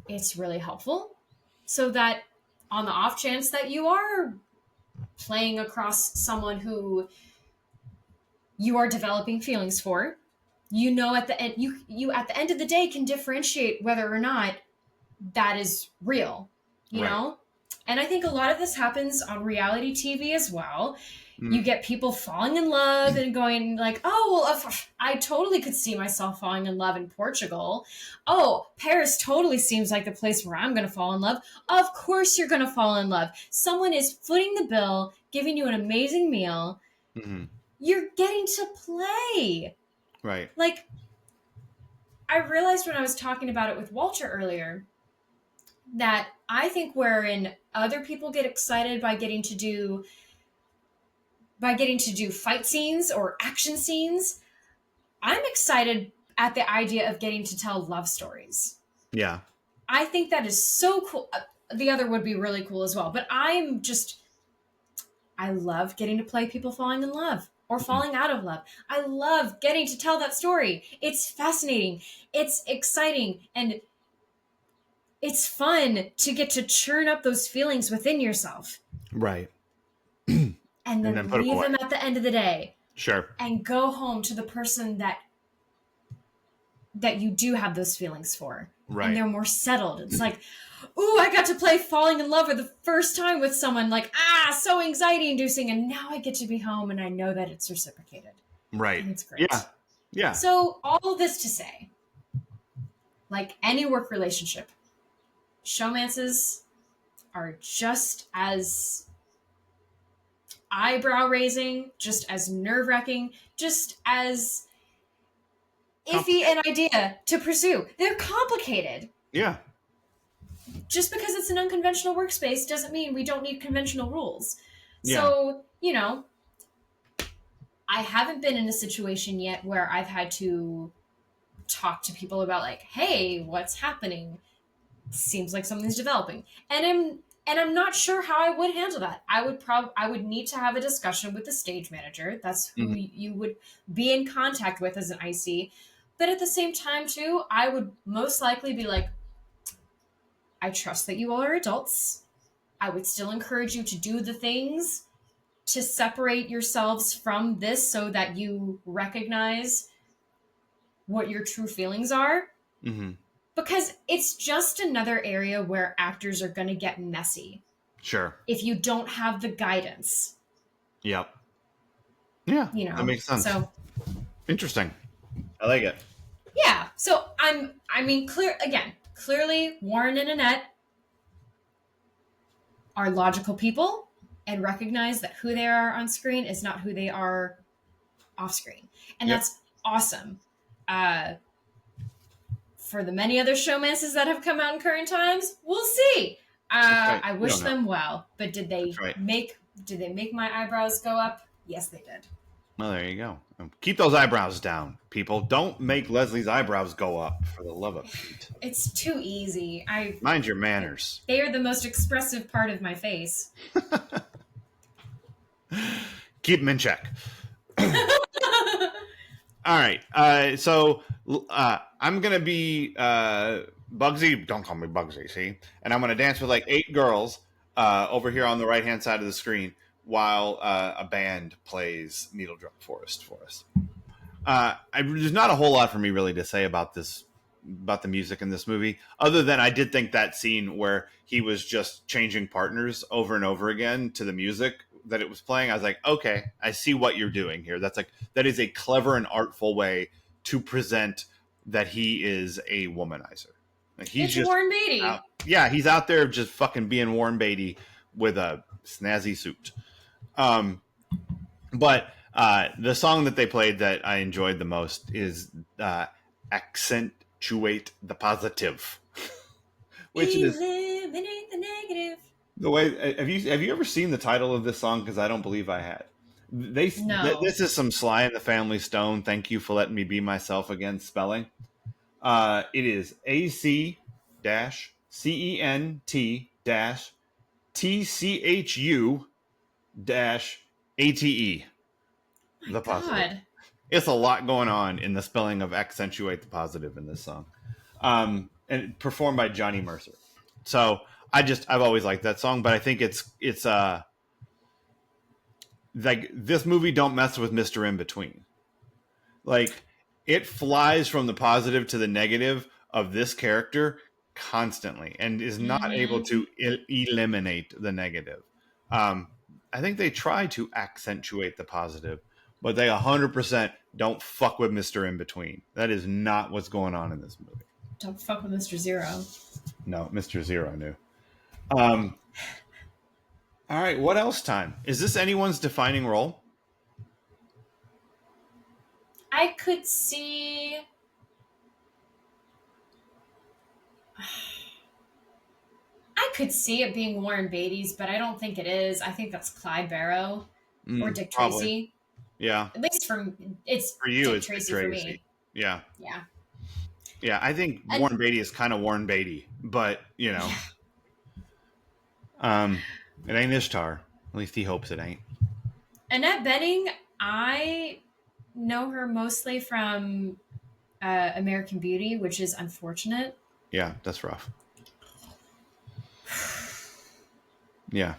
it's really helpful, so that on the off chance that you are playing across someone who you are developing feelings for, you know, at the end, you at the end of the day can differentiate whether or not that is real, you know? And I think a lot of this happens on reality TV as well. You get people falling in love and going like, oh, well, I totally could see myself falling in love in Portugal. Oh, Paris totally seems like the place where I'm going to fall in love. Of course you're going to fall in love. Someone is footing the bill, giving you an amazing meal. Mm-hmm. You're getting to play. Right. Like, I realized when I was talking about it with Walter earlier that I think wherein other people get excited by getting to do fight scenes or action scenes, I'm excited at the idea of getting to tell love stories. Yeah. I think that is so cool. The other would be really cool as well. But I love getting to play people falling in love or falling out of love. I love getting to tell that story. It's fascinating. It's exciting. And it's fun to get to churn up those feelings within yourself. Right. And then leave them at the end of the day. Sure. And go home to the person that you do have those feelings for. Right. And they're more settled. It's like, ooh, I got to play falling in love for the first time with someone. Like, so anxiety inducing. And now I get to be home and I know that it's reciprocated. Right. And it's great. Yeah. So all this to say, like any work relationship, showmances are just as eyebrow raising, just as nerve-wracking, just as iffy an idea to pursue. They're complicated. Yeah. Just because it's an unconventional workspace doesn't mean we don't need conventional rules. Yeah. So, I haven't been in a situation yet where I've had to talk to people about like, hey, what's happening? Seems like something's developing. And I'm not sure how I would handle that. I would need to have a discussion with the stage manager. That's who you would be in contact with as an IC. But at the same time, too, I would most likely be like, I trust that you all are adults. I would still encourage you to do the things to separate yourselves from this so that you recognize what your true feelings are. Mm-hmm. Because it's just another area where actors are going to get messy. Sure. If you don't have the guidance. Yep. Yeah. That makes sense. So interesting. I like it. Yeah. So clearly Warren and Annette are logical people and recognize that who they are on screen is not who they are off screen. And Yep. that's awesome. Uh, for the many other showmances that have come out in current times, we'll see. That's right. I We wish don't know. them well, but That's right. did they make my eyebrows go up? Yes, they did. Well, there you go. Keep those eyebrows down, people. Don't make Leslie's eyebrows go up, for the love of Pete. It's too easy. Mind your manners. They are the most expressive part of my face. Keep them in check. All right. So I'm going to be Bugsy. Don't call me Bugsy, see? And I'm going to dance with like 8 girls over here on the right-hand side of the screen while a band plays Needle Drop Forest for us. There's not a whole lot for me really to say about the music in this movie, other than I did think that scene where he was just changing partners over and over again to the music that it was playing. I was like, okay, I see what you're doing here. That is a clever and artful way to present that he is a womanizer. Like he's just Warren Beaty. He's out there just fucking being Warren Beatty with a snazzy suit. But the song that they played that I enjoyed the most is Accentuate the Positive. Which Eliminate the negative. The way have you ever seen the title of this song? Because I don't believe I had. This is some Sly and the Family Stone. Thank you for letting me be myself again. Spelling. It is AC-CENT-TCHU-ATE. The positive. God. It's a lot going on in the spelling of accentuate the positive in this song. And performed by Johnny Mercer. So I've always liked that song, but I think it's like this movie don't mess with Mr. In Between. Like it flies from the positive to the negative of this character constantly and is not able to eliminate the negative. I think they try to accentuate the positive, but they 100% don't fuck with Mr. In Between. That is not what's going on in this movie. Don't fuck with Mr. Zero. No, Mr. Zero knew. All right, what else time? Is this anyone's defining role? I could see... it being Warren Beatty's, but I don't think it is. I think that's Clyde Barrow or Dick probably. Tracy. Yeah. At least for you, Dick it's Tracy Dick for Tracy. me. Yeah. Yeah. Yeah, I think Warren Beatty is kind of Warren Beatty, but you know, it ain't Ishtar. At least he hopes it ain't. Annette Bening, I know her mostly from American Beauty, which is unfortunate. Yeah, that's rough. Yeah.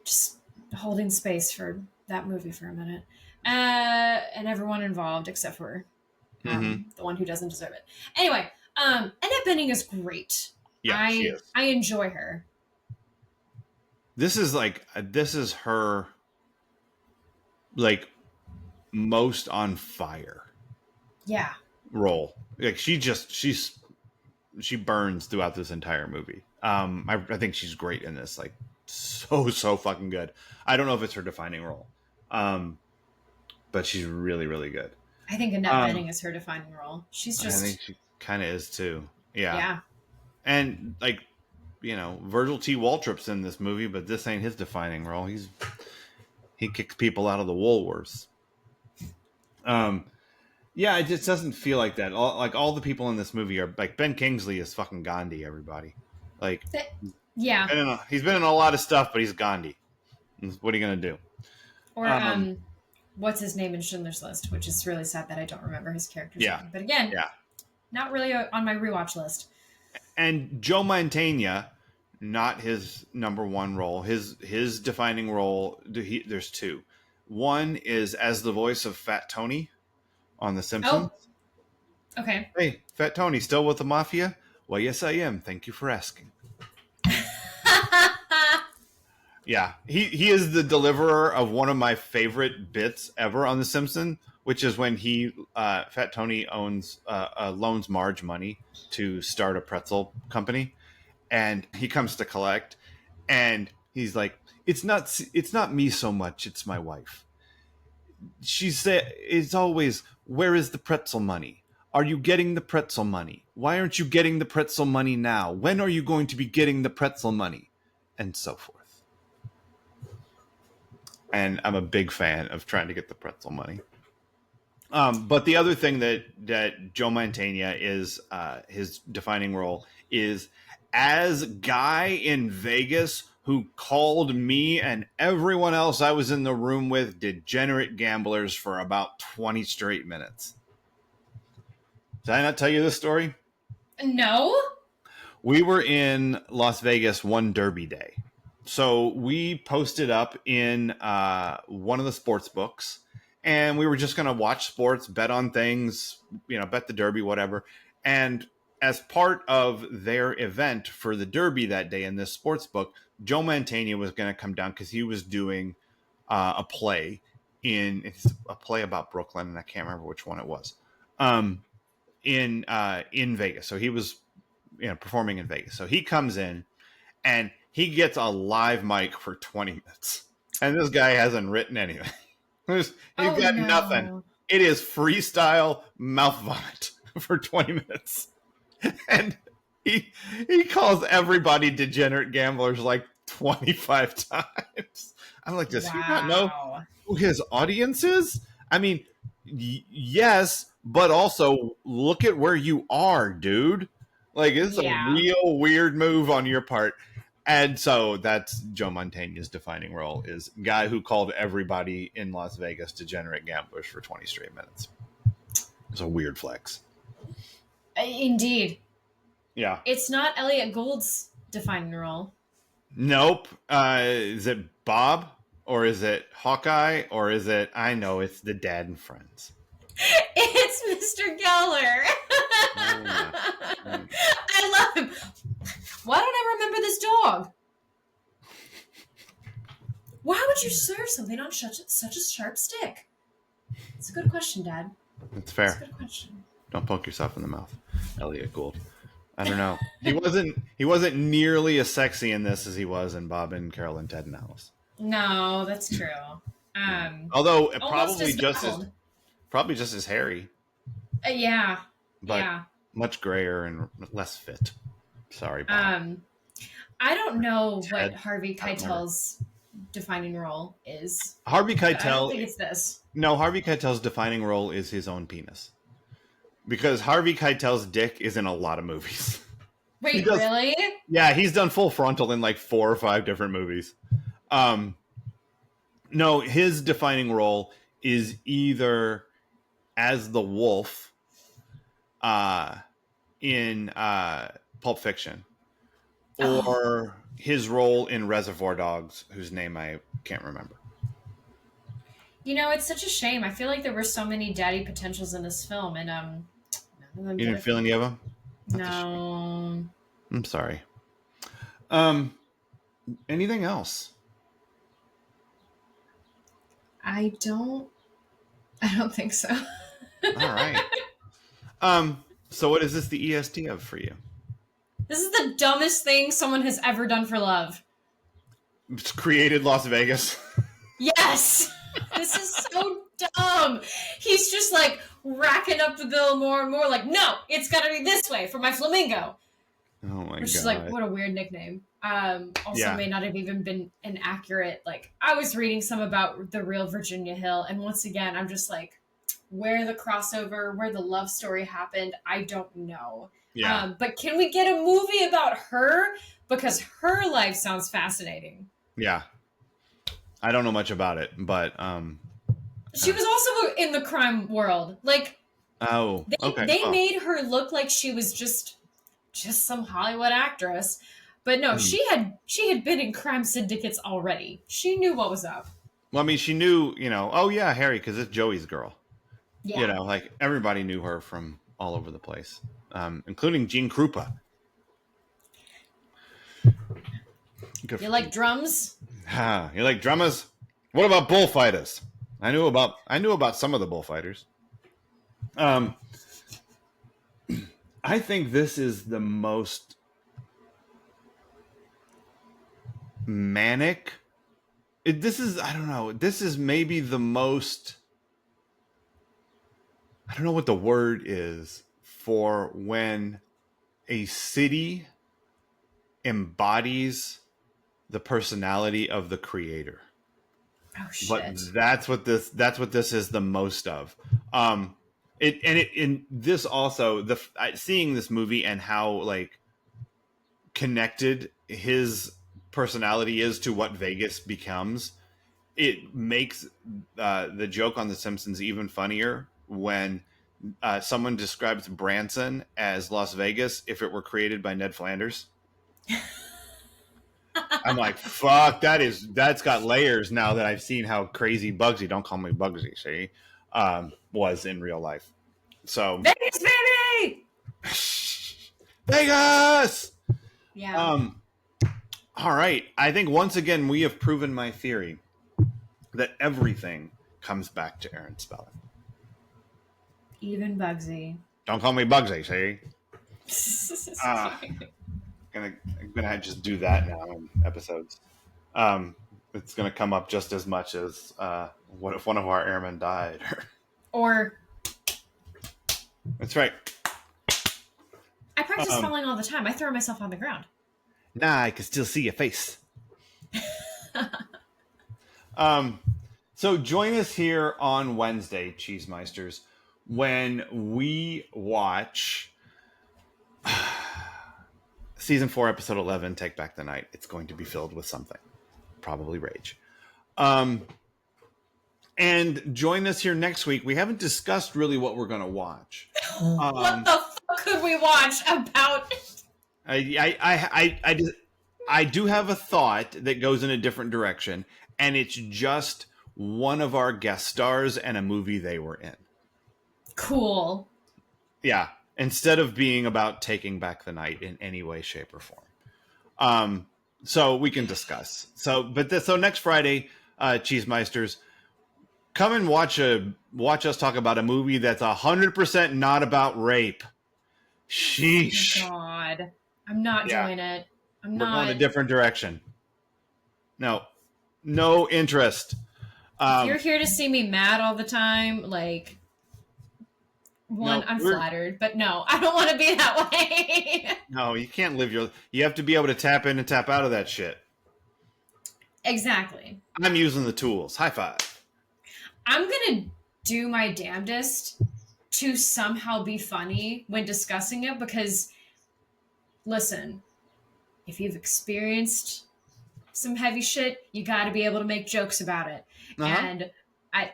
Just holding space for that movie for a minute. And everyone involved except for the one who doesn't deserve it. Anyway, Annette Bening is great. Yeah, she is. I enjoy her. This is her like most on fire. Yeah. Role. Like she burns throughout this entire movie. I think she's great in this. Like so fucking good. I don't know if it's her defining role. But she's really, really good. I think Annette Bening is her defining role. She's just... I think she kind of is too. Yeah. Yeah. And like, you know, Virgil T. Waltrip's in this movie, but this ain't his defining role. He kicks people out of the Woolworths. Yeah, it just doesn't feel like that. All the people in this movie are like Ben Kingsley is fucking Gandhi. Everybody, like, yeah, he's been in a lot of stuff, but he's Gandhi. What are you gonna do? Or what's his name in Schindler's List, which is really sad that I don't remember his character's name. But again, not really on my rewatch list. And Joe Mantegna, not his number one role. His defining role, there's 2. One is as the voice of Fat Tony on The Simpsons. Oh, okay. Hey, Fat Tony, still with the Mafia? Well, yes, I am. Thank you for asking. Yeah, he is the deliverer of one of my favorite bits ever on The Simpsons, which is when Fat Tony loans Marge money to start a pretzel company, and he comes to collect, and he's like, it's not me so much, it's my wife. She said, it's always, where is the pretzel money? Are you getting the pretzel money? Why aren't you getting the pretzel money now? When are you going to be getting the pretzel money? And so forth. And I'm a big fan of trying to get the pretzel money. But the other thing that Joe Mantegna is his defining role is as guy in Vegas who called me and everyone else I was in the room with degenerate gamblers for about 20 straight minutes. Did I not tell you this story? No. We were in Las Vegas one Derby day. So we posted up in one of the sports books, and we were just going to watch sports, bet on things, bet the Derby, whatever. And as part of their event for the Derby that day in this sports book, Joe Mantegna was going to come down because he was doing a play about Brooklyn, and I can't remember which one it was, in Vegas. So he was performing in Vegas. So he comes in and he gets a live mic for 20 minutes. And this guy hasn't written anything. He's got nothing. It is freestyle mouth vomit for 20 minutes. And he calls everybody degenerate gamblers like 25 times. I'm like, does he not know who his audience is? I mean, yes, but also look at where you are, dude. Like, it's a real weird move on your part. And so that's Joe Mantegna's defining role, is guy who called everybody in Las Vegas degenerate gamblers for 20 straight minutes. It's a weird flex. Indeed. Yeah. It's not Elliot Gould's defining role. Nope. Is it Bob? Or is it Hawkeye? Or is it, I know, it's the dad and friends. It's Mr. Geller. I love him. Why don't I remember this dog? Why would you serve something on such a sharp stick? It's a good question, Dad. It's fair. It's a good question. Don't poke yourself in the mouth, Elliot Gould. I don't know. He wasn't nearly as sexy in this as he was in Bob and Carol and Ted and Alice. No, that's true. Although probably just as hairy. Yeah. But much grayer and less fit. Sorry, Bob. I don't know what Harvey Keitel's defining role is. Harvey Keitel. I don't think it's this. No, Harvey Keitel's defining role is his own penis. Because Harvey Keitel's dick is in a lot of movies. Wait, really? Yeah, he's done Full Frontal in like 4 or 5 different movies. No, his defining role is either as the wolf in Pulp Fiction, or his role in Reservoir Dogs, whose name I can't remember. It's such a shame. I feel like there were so many daddy potentials in this film, and none of them. You didn't feel any of them? No. I'm sorry. Anything else? I don't think so. All right. So what is this the EST of for you? This is the dumbest thing someone has ever done for love. It's created Las Vegas. Yes. This is so dumb. He's just like racking up the bill more and more, like, no, it's got to be this way for my flamingo. Oh my god. Which is like, what a weird nickname. May not have even been an accurate, like, I was reading some about the real Virginia Hill, and once again, I'm just like, where the crossover, where the love story happened, I don't know. Yeah. But can we get a movie about her? Because her life sounds fascinating. Yeah. I don't know much about it, but she was also in the crime world. Like, they made her look like she was just some Hollywood actress. But no, she had been in crime syndicates already. She knew what was up. Well, I mean, she knew, Harry, because it's Joey's girl. Yeah. Like everybody knew her from all over the place, including Gene Krupa. You like drums? You like drummers? What about bullfighters? I knew about some of the bullfighters. I think this is the most manic. I don't know. This is maybe the most. I don't know what the word is for when a city embodies the personality of the creator. Oh But shit. that's what this is the most of. In this also seeing this movie and how like connected his personality is to what Vegas becomes, it makes the joke on The Simpsons even funnier when someone describes Branson as Las Vegas if it were created by Ned Flanders. I'm like, fuck, that's got layers now that I've seen how crazy Bugsy, don't call me Bugsy, see, was in real life. So Vegas, baby! Vegas! Yeah. All right. I think once again we have proven my theory that everything comes back to Aaron Spelling. Even Bugsy. Don't call me Bugsy, see? I'm gonna just do that now in episodes. It's gonna come up just as much as what if one of our airmen died? Or That's right. I practice falling all the time. I throw myself on the ground. Nah, I can still see your face. So join us here on Wednesday, Cheesemeisters, when we watch season 4, episode 11, Take Back the Night. It's going to be filled with something, probably rage. And join us here next week. We haven't discussed really what we're going to watch. What the fuck could we watch about? I do have a thought that goes in a different direction, and it's just one of our guest stars and a movie they were in. Cool. Yeah, instead of being about taking back the night in any way, shape, or form. So we can discuss. So next Friday, Cheesemeisters, come and watch us talk about a movie that's 100% not about rape. Sheesh. Oh God, I'm not doing it. We're going a different direction. No interest. If you're here to see me mad all the time, like, I'm flattered, but no, I don't want to be that way. No, you can't live you have to be able to tap in and tap out of that shit. Exactly. I'm using the tools. High five. I'm going to do my damnedest to somehow be funny when discussing it because, listen, if you've experienced some heavy shit, you got to be able to make jokes about it. Uh-huh. And I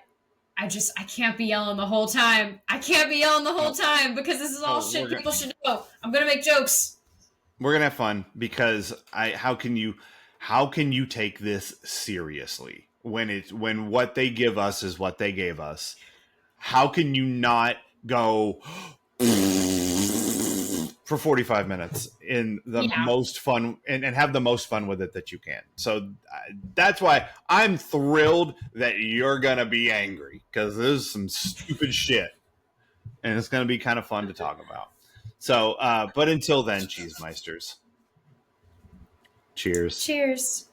can't be yelling the whole time. I can't be yelling the whole time because this is all shit people should know. I'm going to make jokes. We're going to have fun because how can you take this seriously when what they give us is what they gave us? How can you not go for 45 minutes in the most fun and have the most fun with it that you can? So that's why I'm thrilled that you're going to be angry because there's some stupid shit and it's going to be kind of fun to talk about. So, but until then, Cheesemeisters. Cheers. Cheers.